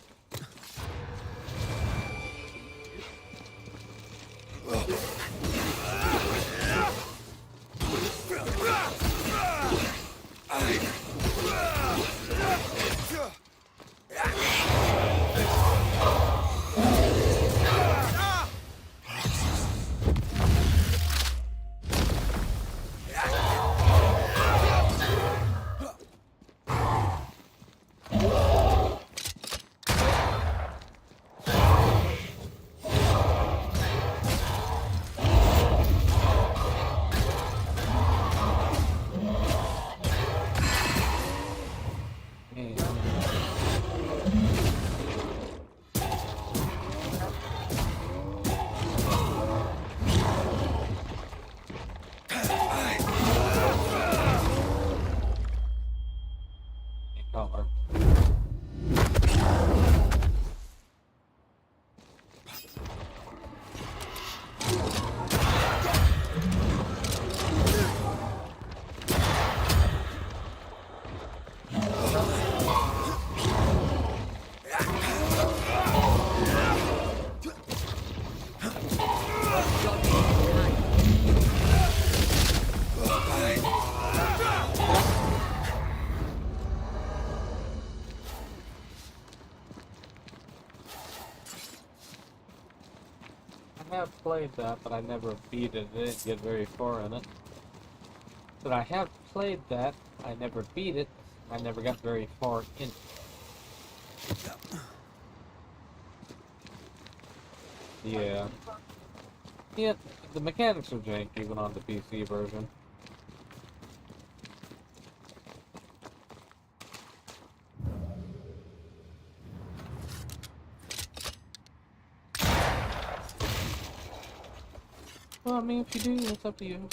Color. I have played that, but I never beat it. I didn't get very far in it. But I have played that. I never beat it. I never got very far in it. Yeah. Yeah, the mechanics are jank even on the PC version. Well, I mean, if you do, it's up to you.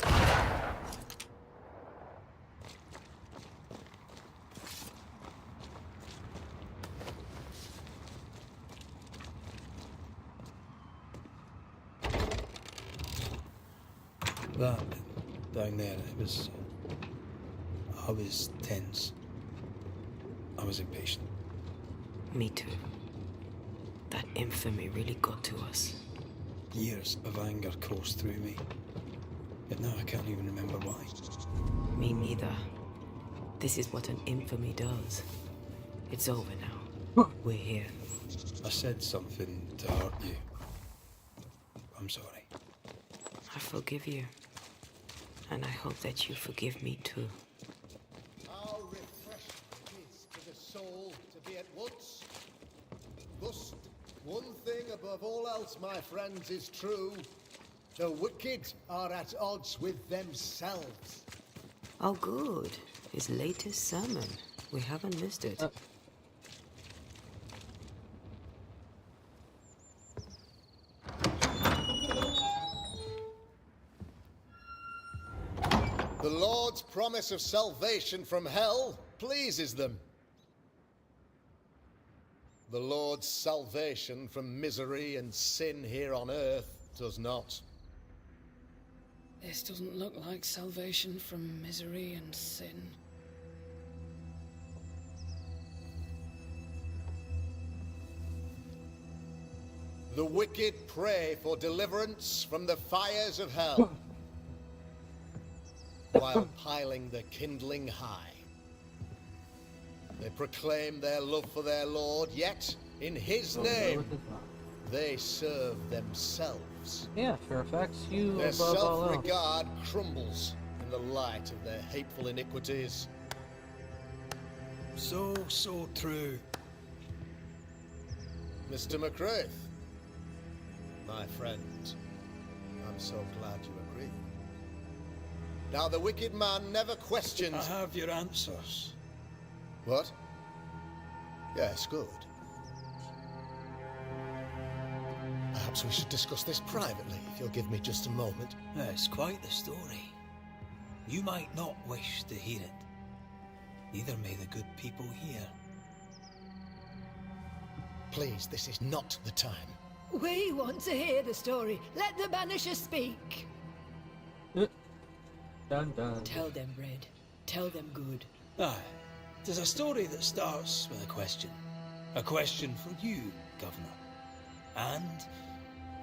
That down there, I was tense. I was impatient. Me too. That infamy really got to us. Years of anger coursed through me. But now I can't even remember why. Me neither. This is what an infamy does. It's over now. We're here. I said something to hurt you. I'm sorry. I forgive you. And I hope that you forgive me too. How refreshing it is to the soul to be at once. Thus, one thing above all else, my friends, is true. The wicked are at odds with themselves. Oh, good. His latest sermon. We haven't missed it. The Lord's promise of salvation from hell pleases them. The Lord's salvation from misery and sin here on earth does not. This doesn't look like salvation from misery and sin. The wicked pray for deliverance from the fires of hell, while piling the kindling high. They proclaim their love for their Lord, yet, in his name, they serve themselves. Yeah, Fairfax, you Their above all else. self-regard crumbles in the light of their hateful iniquities. So true. Mr. McCraith, my friend, I'm so glad you agree. Now, the wicked man never questions... I have your answers. What? Yes, good. Perhaps we should discuss this privately, if you'll give me just a moment. It's quite the story. You might not wish to hear it. Neither may the good people hear. Please, this is not the time. We want to hear the story. Let the banisher speak. Dun dun. Tell them, Red. Tell them good. Aye. It is a story that starts with a question. A question for you, Governor. And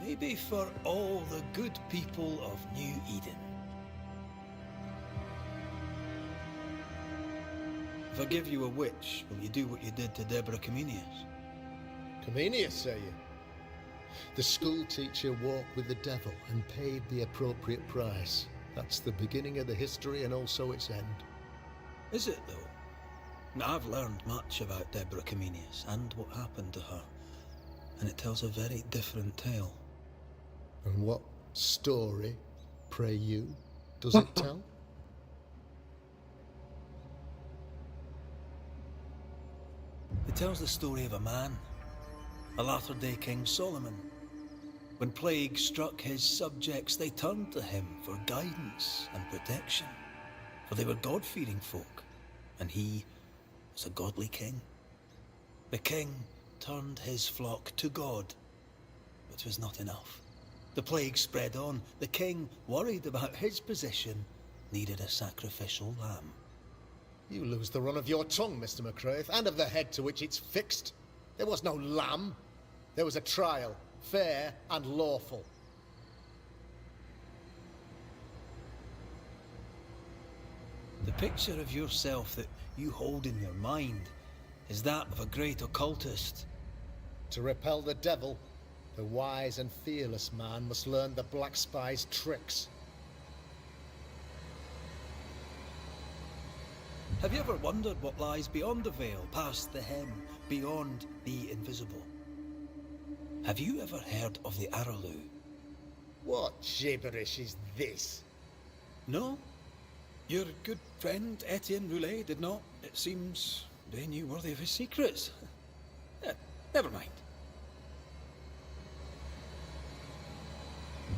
maybe for all the good people of New Eden. If I give you a witch, will you do what you did to Deborah Comenius? Comenius, say you? The school teacher walked with the devil and paid the appropriate price. That's the beginning of the history and also its end. Is it, though? Now, I've learned much about Deborah Comenius and what happened to her, and it tells a very different tale. And what story, pray you, does it tell? It tells the story of a man, a latter-day King Solomon. When plague struck his subjects, they turned to him for guidance and protection, for they were God-fearing folk, and he was a godly king. The king turned his flock to God, but it was not enough. The plague spread on. The king, worried about his position, needed a sacrificial lamb. You lose the run of your tongue, Mr. McCraith, and of the head to which it's fixed. There was no lamb. There was a trial, fair and lawful. The picture of yourself that you hold in your mind is that of a great occultist. To repel the devil, the wise and fearless man must learn the Black Spy's tricks. Have you ever wondered what lies beyond the veil, past the hem, beyond the invisible? Have you ever heard of the Araloo? What gibberish is this? No? Your good friend Etienne Roulet did not. It seems they knew worthy of his secrets. Never mind.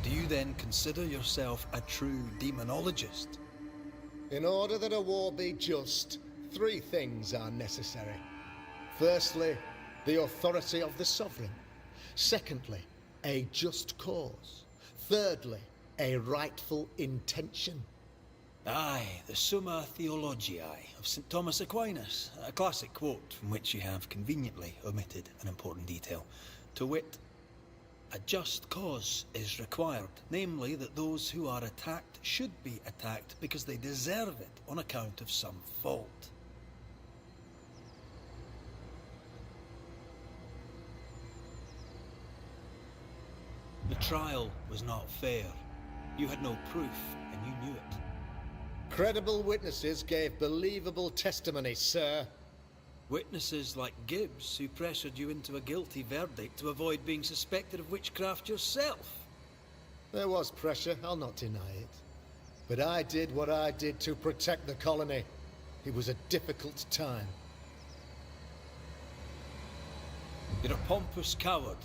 Do you then consider yourself a true demonologist? In order that a war be just, 3 things are necessary. Firstly, the authority of the sovereign. Secondly, a just cause. Thirdly, a rightful intention. Aye, the Summa Theologiae of St. Thomas Aquinas, a classic quote from which you have conveniently omitted an important detail. To wit, a just cause is required, namely that those who are attacked should be attacked because they deserve it on account of some fault. The trial was not fair. You had no proof, and you knew it. Credible witnesses gave believable testimony, sir. Witnesses like Gibbs, who pressured you into a guilty verdict to avoid being suspected of witchcraft yourself. There was pressure, I'll not deny it. But I did what I did to protect the colony. It was a difficult time. You're a pompous coward,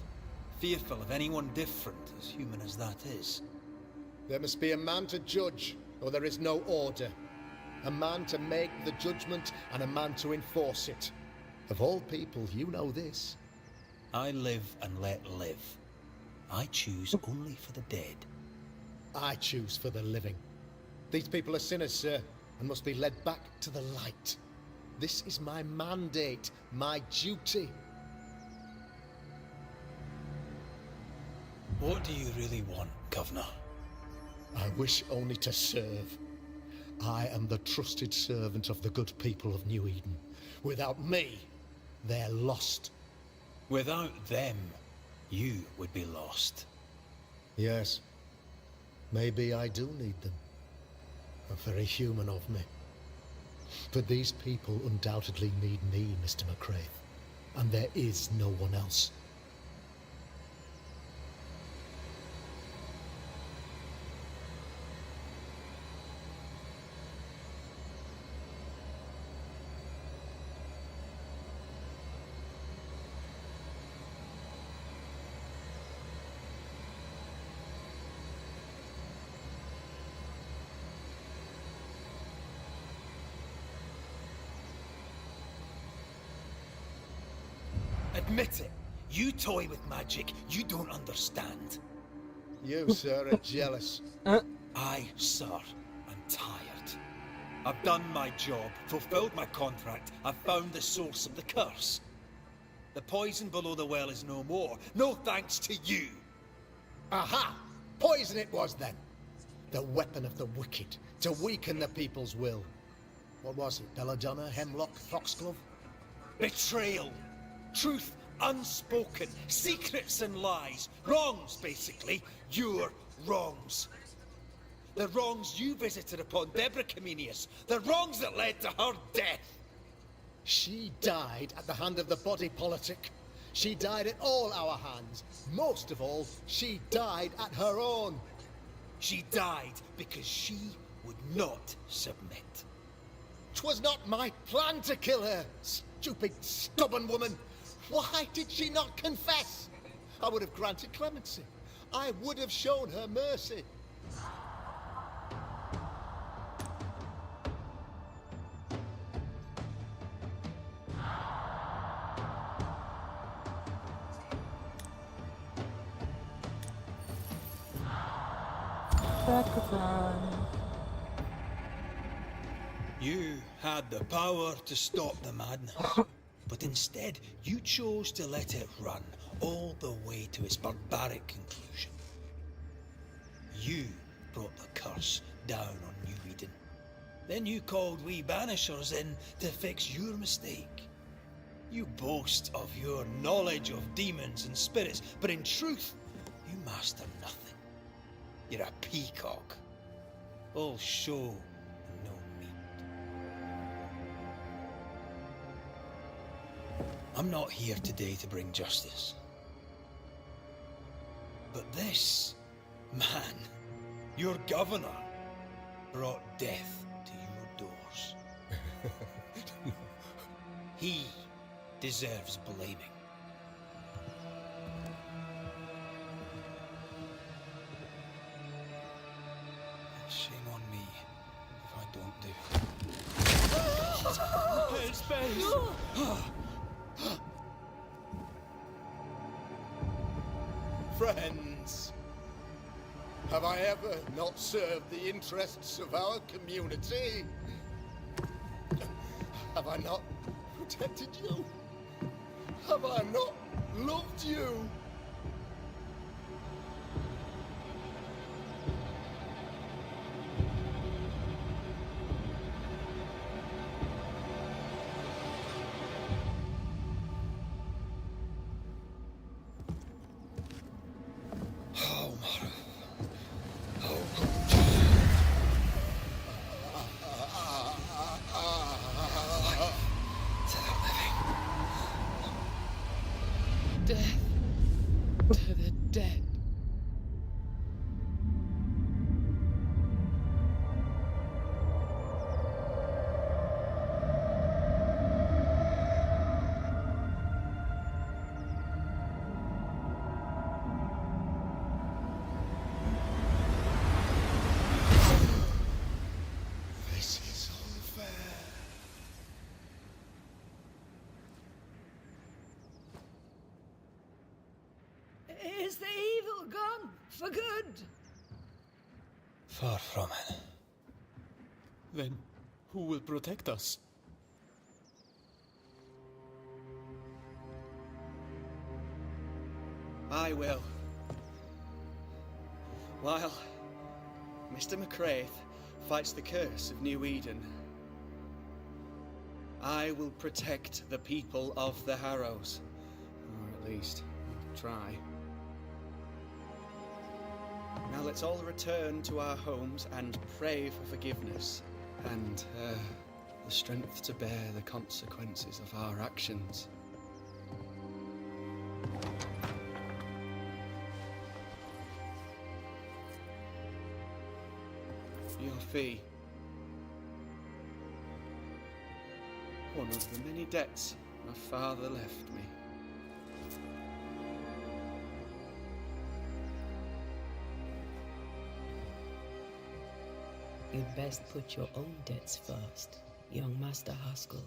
fearful of anyone different, as human as that is. There must be a man to judge, or there is no order. A man to make the judgment, and a man to enforce it. Of all people, you know this. I live and let live. I choose only for the dead. I choose for the living. These people are sinners, sir, and must be led back to the light. This is my mandate, my duty. What do you really want, Governor? I wish only to serve. I am the trusted servant of the good people of New Eden. Without me, they're lost. Without them, you would be lost. Yes. Maybe I do need them. Very human of me. But these people undoubtedly need me, Mr. McCraith. And there is no one else. Admit it. You toy with magic you don't understand. You, sir, are jealous. I, sir, am tired. I've done my job, fulfilled my contract, I've found the source of the curse. The poison below the well is no more, no thanks to you. Aha! Poison it was then. The weapon of the wicked, to weaken the people's will. What was it? Belladonna, hemlock, foxglove? Betrayal. Truth unspoken. Secrets and lies. Wrongs, basically. Your wrongs. The wrongs you visited upon Deborah Comenius. The wrongs that led to her death. She died at the hand of the body politic. She died at all our hands. Most of all, she died at her own. She died because she would not submit. 'Twas not my plan to kill her, stupid, stubborn woman. Why did she not confess? I would have granted clemency. I would have shown her mercy. You had the power to stop the madness, but instead you chose to let it run all the way to its barbaric conclusion. You brought the curse down on New Eden. Then you called we banishers in to fix your mistake. You boast of your knowledge of demons and spirits, but in truth, you master nothing. You're a peacock. All show and no meat. I'm not here today to bring justice. But this man, your governor, brought death to your doors. He deserves blaming. Shame on me if I don't do. Hey, space! Friends, have I ever not served the interests of our community? Have I not protected you? Have I not loved you? Death to the dead. This is unfair. Is the evil gone for good? Far from it. Then who will protect us? I will. While Mr. McCraith fights the curse of New Eden, I will protect the people of the Harrows. Or at least, try. Now let's all return to our homes and pray for forgiveness and the strength to bear the consequences of our actions. Your fee. One of the many debts my father left me. You'd best put your own debts first, young Master Haskell.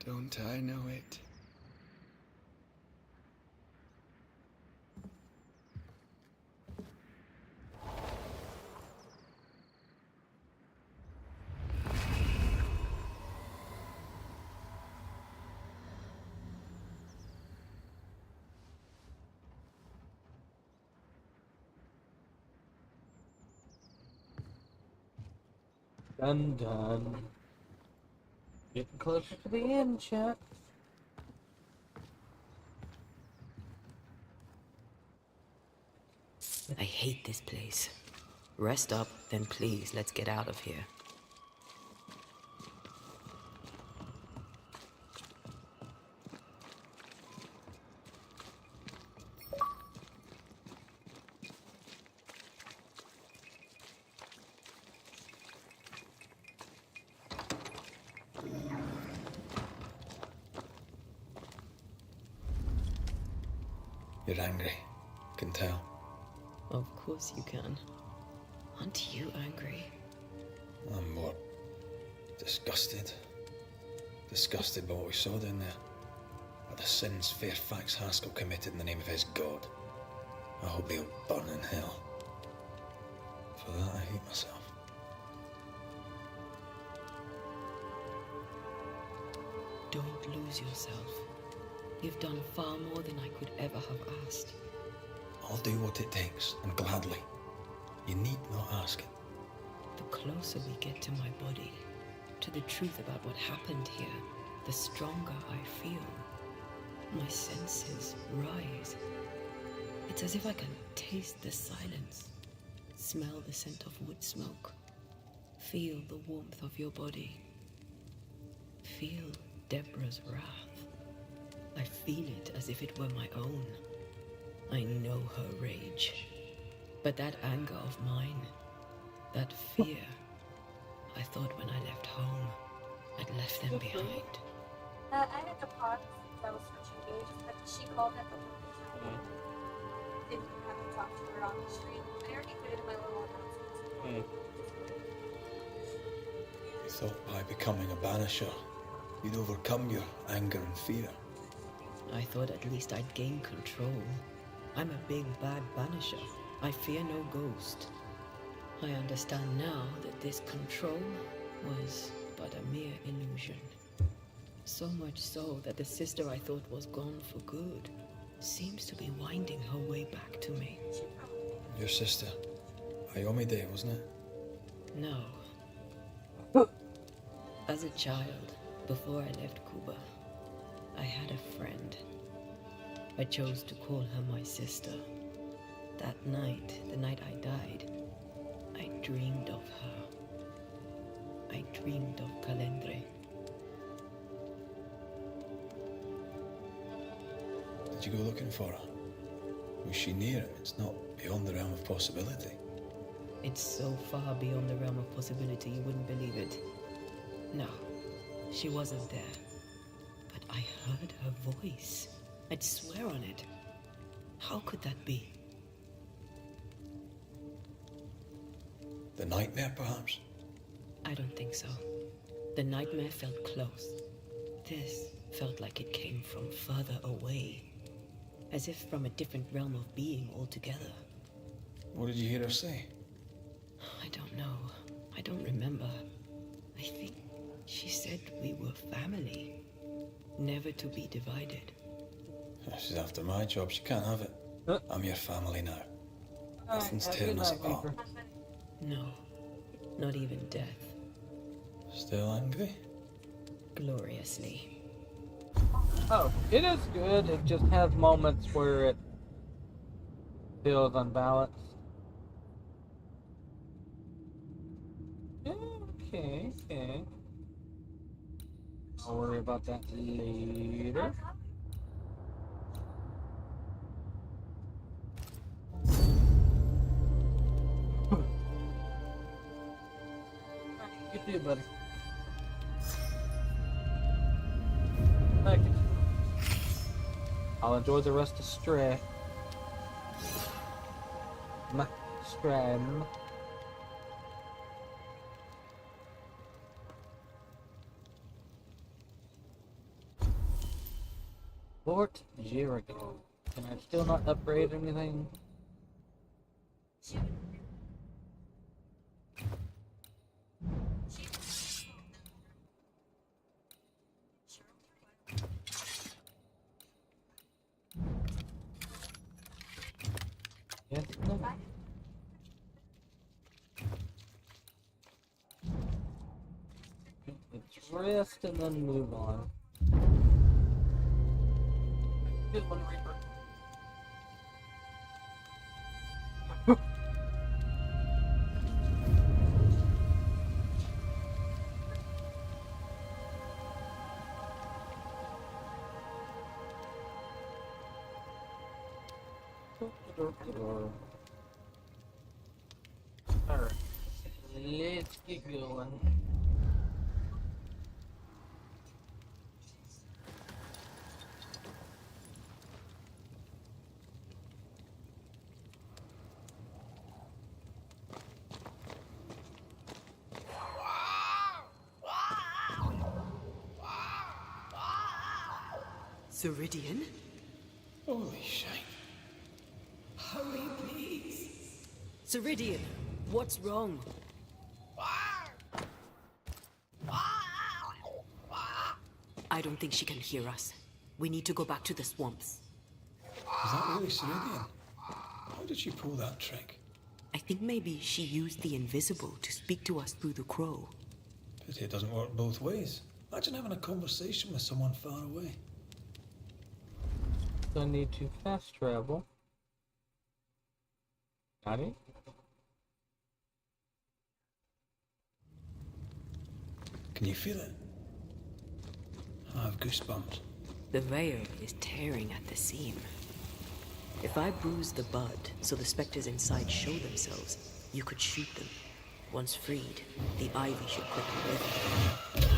Don't I know it? Done, done. Getting closer to the end, chat. I hate this place. Rest up, then please, let's get out of here. You're angry. Can tell. Of course you can. Aren't you angry? I'm more disgusted. Disgusted by what we saw down there. By the sins Fairfax Haskell committed in the name of his god. I hope they'll burn in hell. For that I hate myself. Don't lose yourself. You've done far more than I could ever have asked. I'll do what it takes, and gladly. You need not ask it. The closer we get to my body, to the truth about what happened here, the stronger I feel. My senses rise. It's as if I can taste the silence, smell the scent of wood smoke, feel the warmth of your body, feel Deborah's wrath. I feel it as if it were my own. I know her rage. But that anger of mine, that fear, I thought when I left home, I'd left them behind. I had to pause since I was switching pages, but she called at the location. Didn't have to talk to her on the street. I already put it in my little announcements. You thought by becoming a banisher, you'd overcome your anger and fear. I thought at least I'd gain control. I'm a big bad banisher. I fear no ghost. I understand now that this control was but a mere illusion. So much so that the sister I thought was gone for good seems to be winding her way back to me. Your sister, Ayomide, wasn't it? No. As a child, before I left Cuba, I had a friend. I chose to call her my sister. That night, the night I died, I dreamed of her. I dreamed of Calendre. Did you go looking for her? Was she near him? It's not beyond the realm of possibility. It's so far beyond the realm of possibility you wouldn't believe it. No, she wasn't there. But I heard her voice. I'd swear on it. How could that be? The nightmare, perhaps? I don't think so. The nightmare felt close. This felt like it came from further away. As if from a different realm of being altogether. What did you hear her say? I don't know. I don't remember. I think she said we were family. Never to be divided. She's after my job. She can't have it. I'm your family now. Nothing's tearing us apart. No. Not even death. Still angry? Gloriously. Oh, it is good. It just has moments where it feels unbalanced. Okay. I'll worry about that later. You too, buddy. Thank you. I'll enjoy the rest of Stray. Stram. Fort Jericho. Can I still not upgrade anything? Yes, no. rest and then move on. Good one, Reaper. Alright, let's get going. Ceridian? Holy shit. Hurry, please. Ceridian, what's wrong? I don't think she can hear us. We need to go back to the swamps. Is that really Ceridian? How did she pull that trick? I think maybe she used the invisible to speak to us through the crow. Pity it doesn't work both ways. Imagine having a conversation with someone far away. So I need to fast travel. Got it? Can you feel it? I have goosebumps. The veil is tearing at the seam. If I bruise the bud so the specters inside show themselves, you could shoot them. Once freed, the ivy should quickly wither.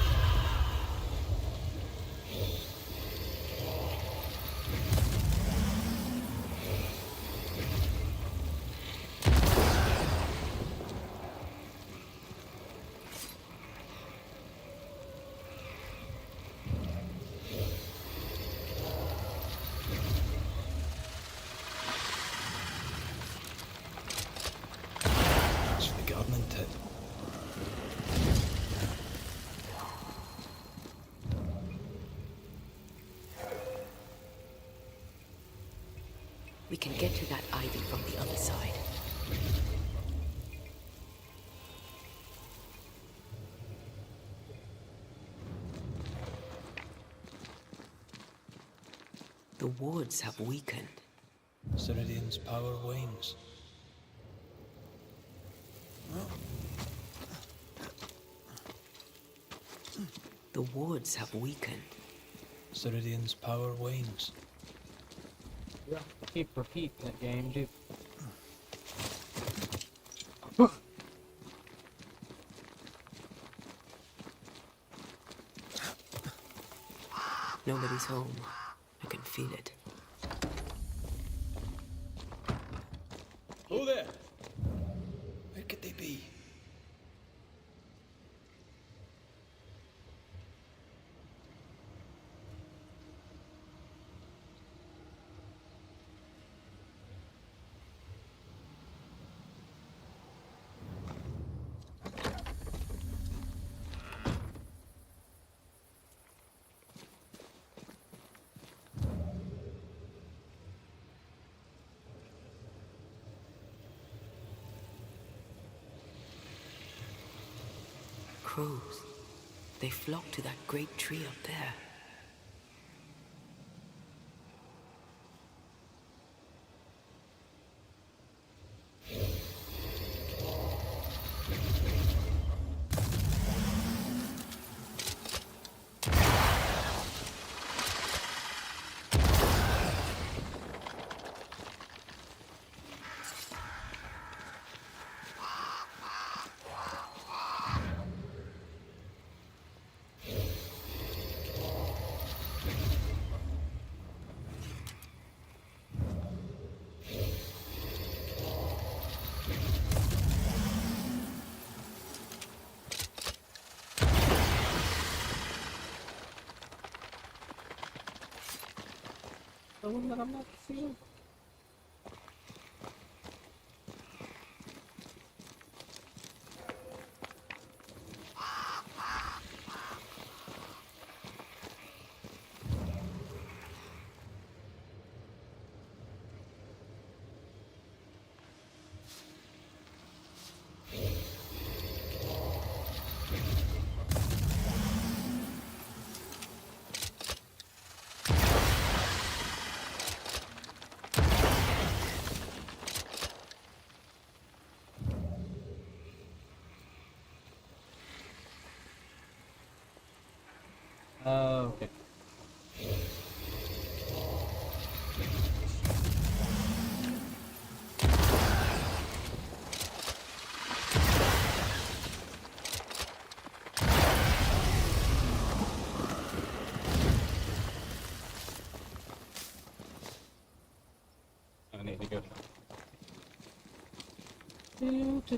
That's for the gardening tip. We can get to that ivy from the other side. The wards have weakened. Ceridian's power wanes. The wards have weakened. Ceridian's power wanes. Yeah. Keep repeating that game, dude. Nobody's home. I can feel it. Who there? Where could they be? Crows. They flock to that great tree up there. The one that I'm not seeing. Okay. I need to go down. Do.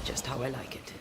Just how I like it.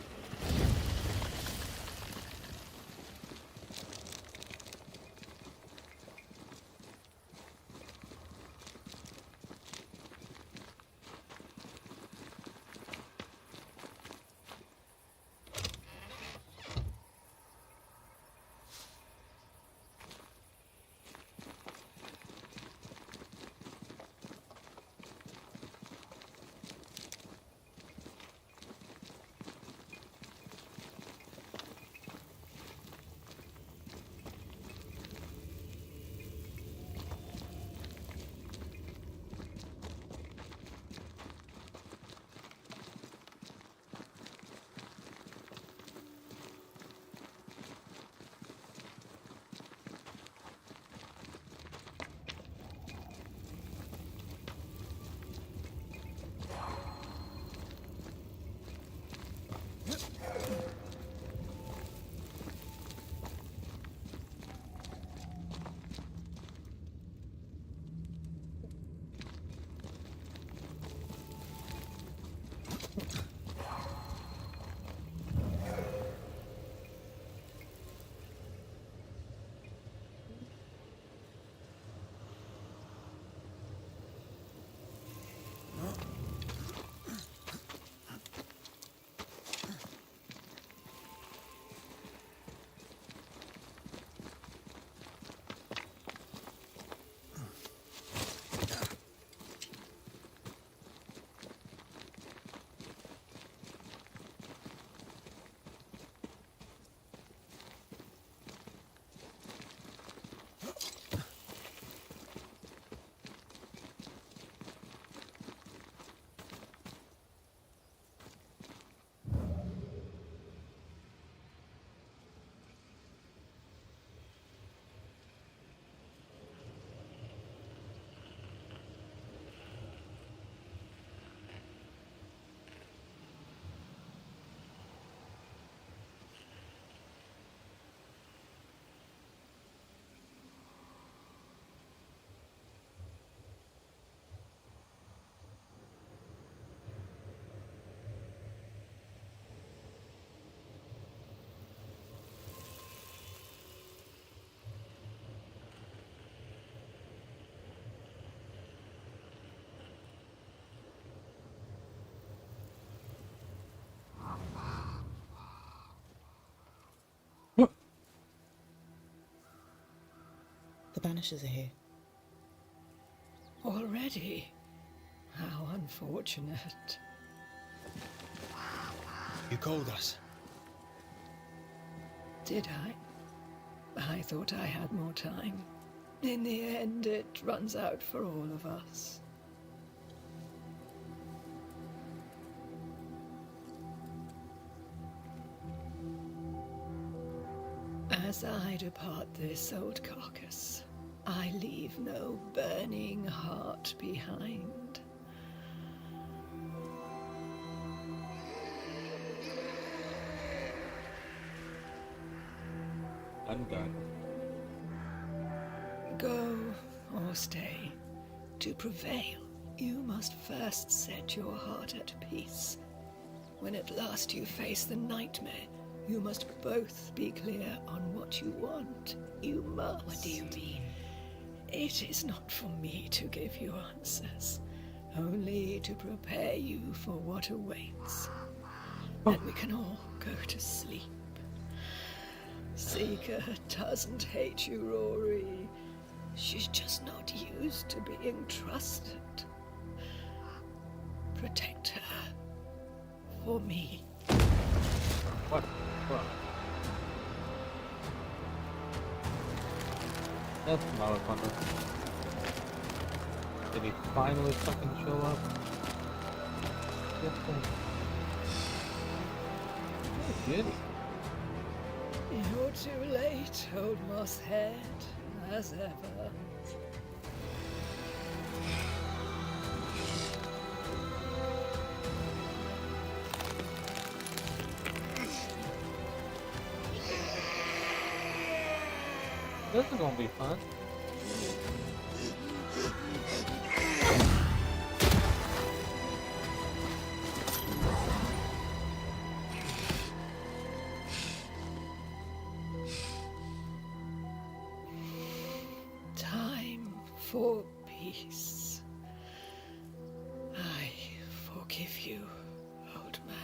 The banishers are here. Already? How unfortunate. You called us. Did I? I thought I had more time. In the end, it runs out for all of us. As I depart this old carcass, I leave no burning heart behind. I'm done. Go or stay. To prevail, you must first set your heart at peace. When at last you face the nightmare, you must both be clear on what you want. You must. What do you mean? It is not for me to give you answers, only to prepare you for what awaits. And we can all go to sleep. Seeker doesn't hate you, Rory. She's just not used to being trusted. Protect her. For me. What? What? That's motherfucker. Did he finally fucking show up? Yes, sir. Did he? You're too late, old mosshead, as ever. This is gonna be fun. Time for peace. I forgive you, old man.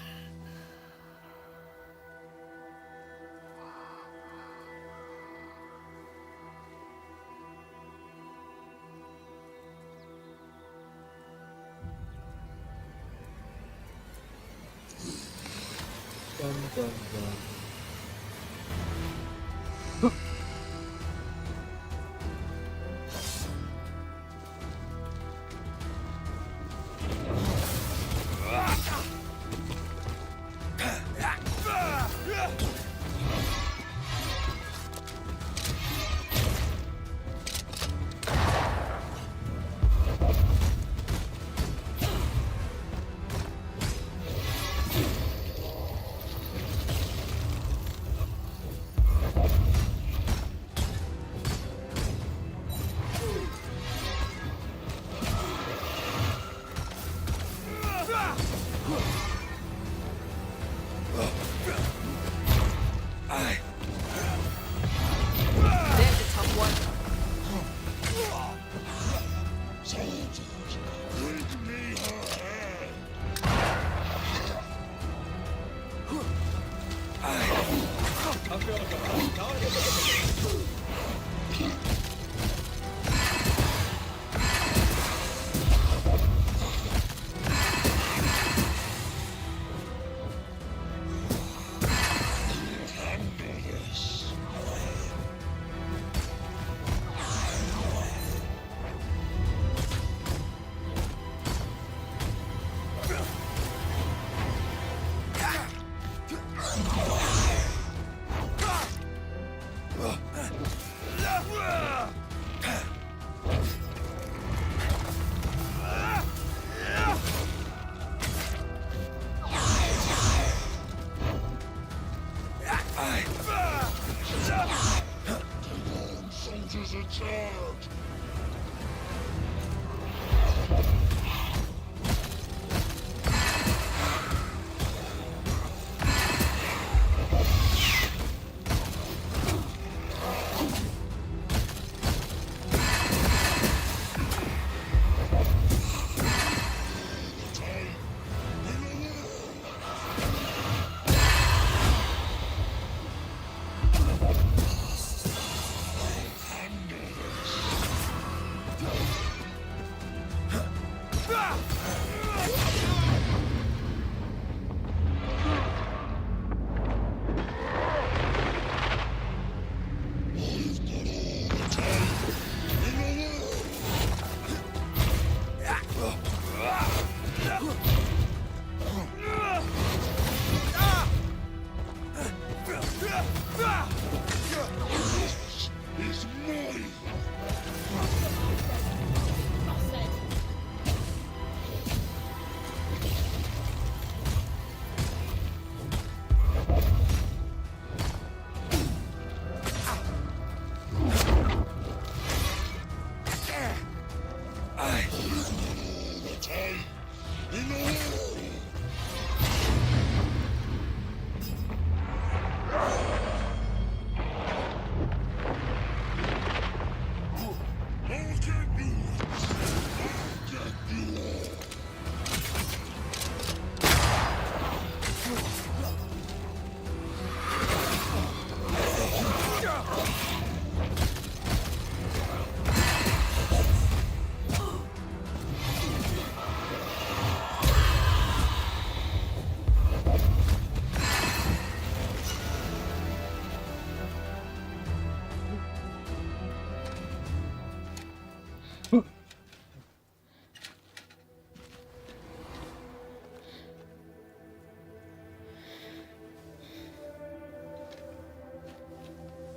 Dun, dun, dun.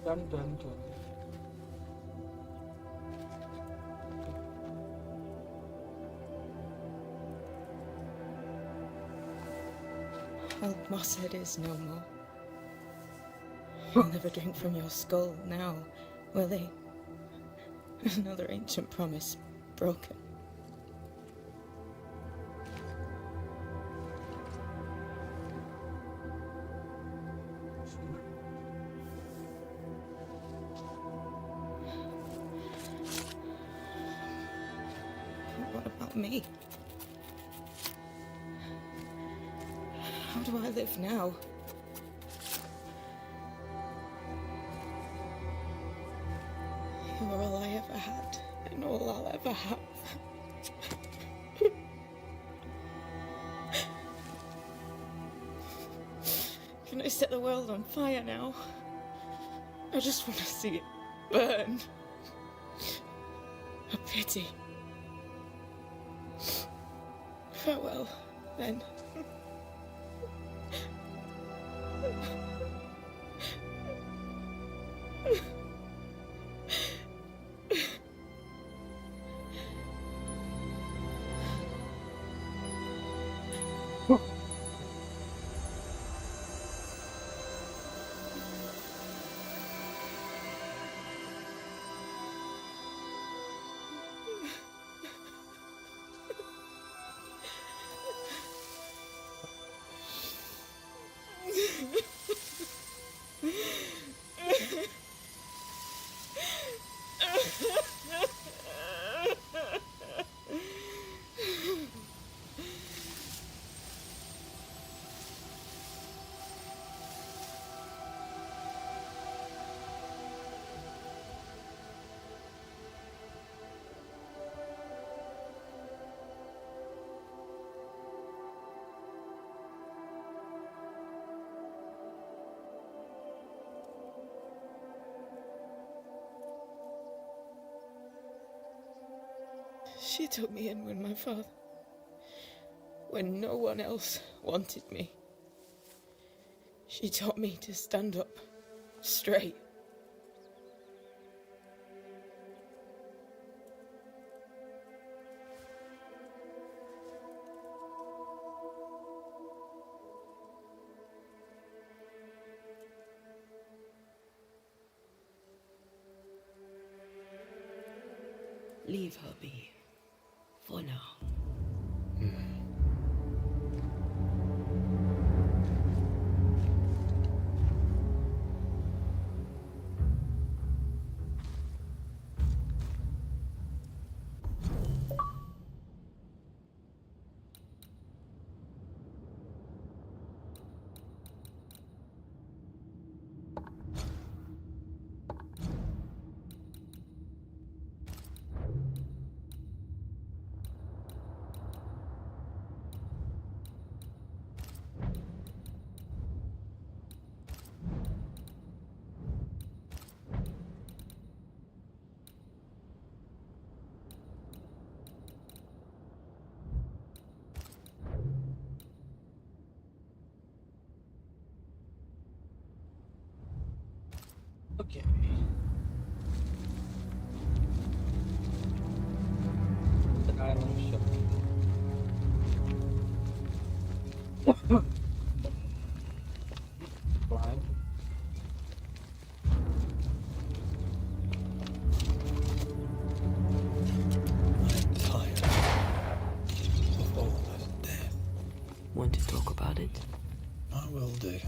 Dun dun dun. Old Mosshead is no more. He'll never drink from your skull now, will he? Another ancient promise broken. What about me? How do I live now? You're all I ever had, and all I'll ever have. Can I set the world on fire now? I just want to see it burn. A pity. Farewell, then. She took me in when no one else wanted me. She taught me to stand up straight. Leave her be. For now. Okay. The island ship. Blind. talk about it? I will do.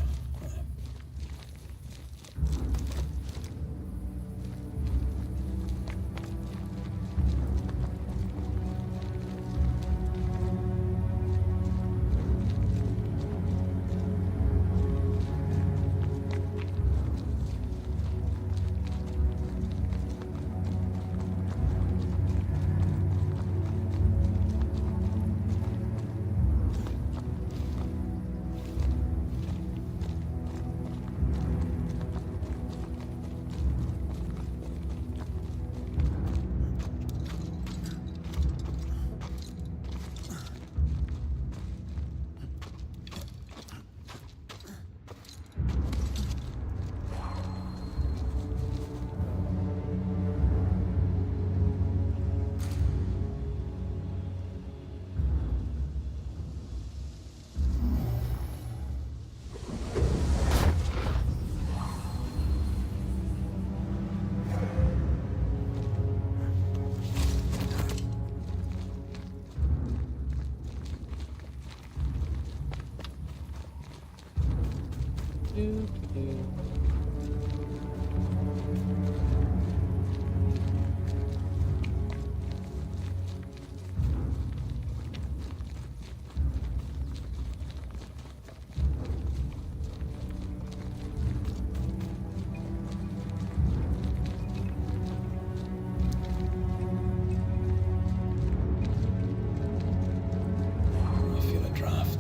I feel a draft.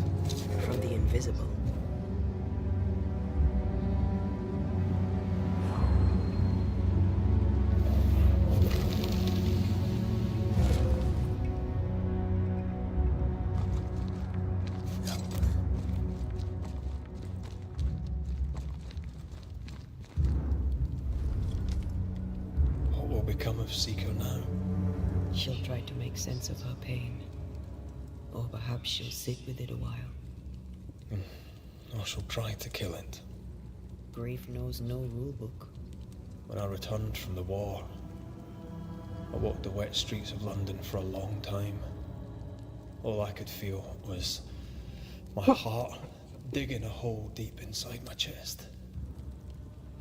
From the invisible. What will become of Seiko now? She'll try to make sense of her pain. Or perhaps she'll sit with it a while. Or she'll try to kill it. Grief knows no rulebook. When I returned from the war, I walked the wet streets of London for a long time. All I could feel was my heart digging a hole deep inside my chest.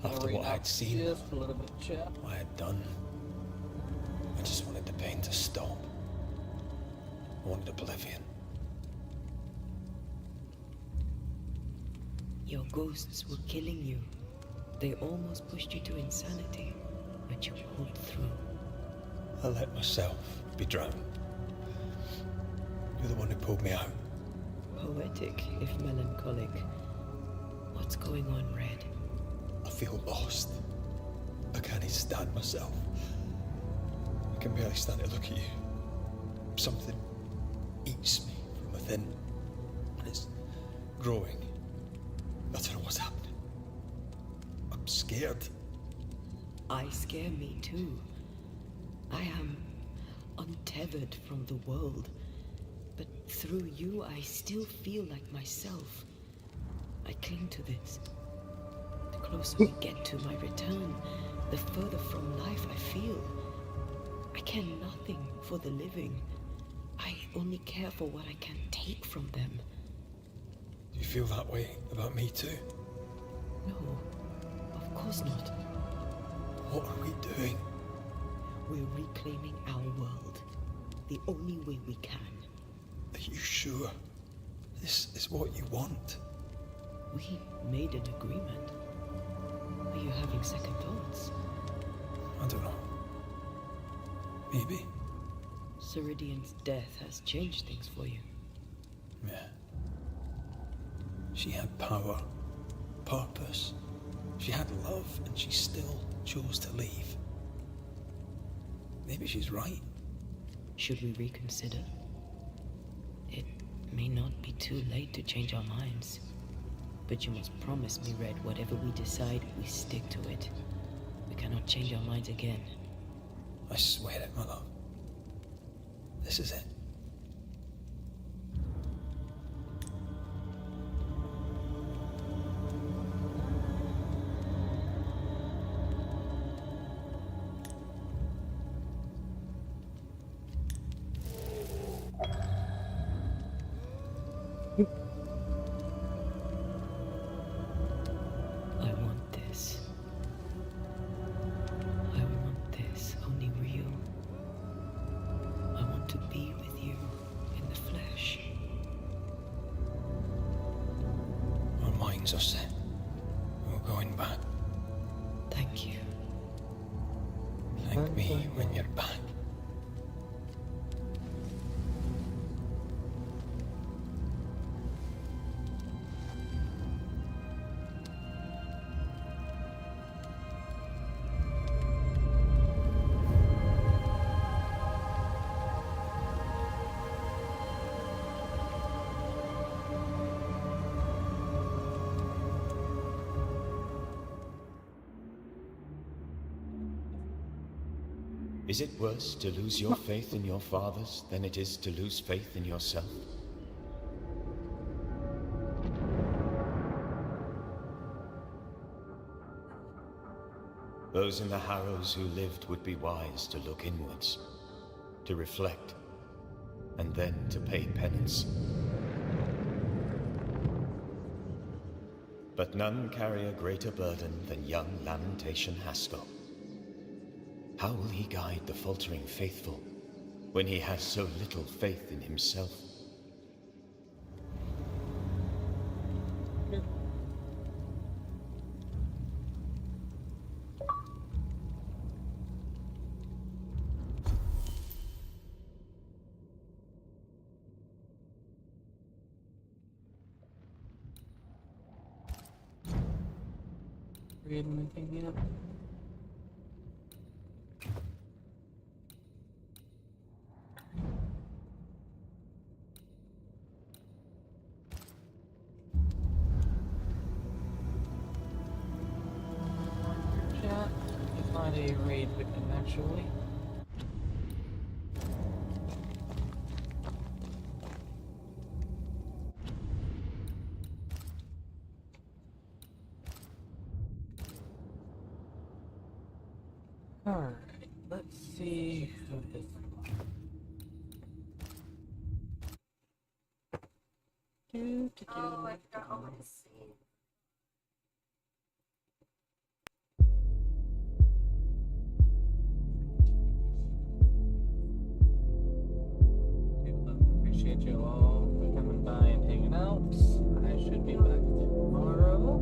After what I'd seen, Just a little bit, chap. what I had done, I just wanted the pain to stop. I wanted oblivion. Your ghosts were killing you. They almost pushed you to insanity, but you pulled through. I let myself be drowned. You're the one who pulled me out. Poetic, if melancholic. What's going on, Red? I feel lost. I can't even stand myself. I can barely stand to look at you. Something eats me from within, and it's growing. I don't know what's happening. I'm scared. I scare me too. I am untethered from the world, but through you I still feel like myself. I cling to this. The closer we get to my return, the further from life I feel. I care nothing for the living. I only care for what I can take from them. Do you feel that way about me too? No, of course not. What are we doing? We're reclaiming our world. The only way we can. Are you sure? This is what you want? We made an agreement. Are you having second thoughts? I don't know. Maybe. Ceridian's death has changed things for you. Yeah. She had power, purpose. She had love, and she still chose to leave. Maybe she's right. Should we reconsider? It may not be too late to change our minds. But you must promise me, Red, whatever we decide, we stick to it. We cannot change our minds again. I swear it, my love. This is it. hearts are set. We're going back. Thank you. Thank me when you're back. Is it worse to lose your faith in your fathers than it is to lose faith in yourself? Those in the Harrows who lived would be wise to look inwards, to reflect, and then to pay penance. But none carry a greater burden than young Lamentation Haskell. How will he guide the faltering faithful when he has so little faith in himself? Read anything yet? Chat, you find a raid victim actually. Alright, let's see who this is. Oh, I forgot all my save. Appreciate you all for coming by and hanging out. I should be back tomorrow.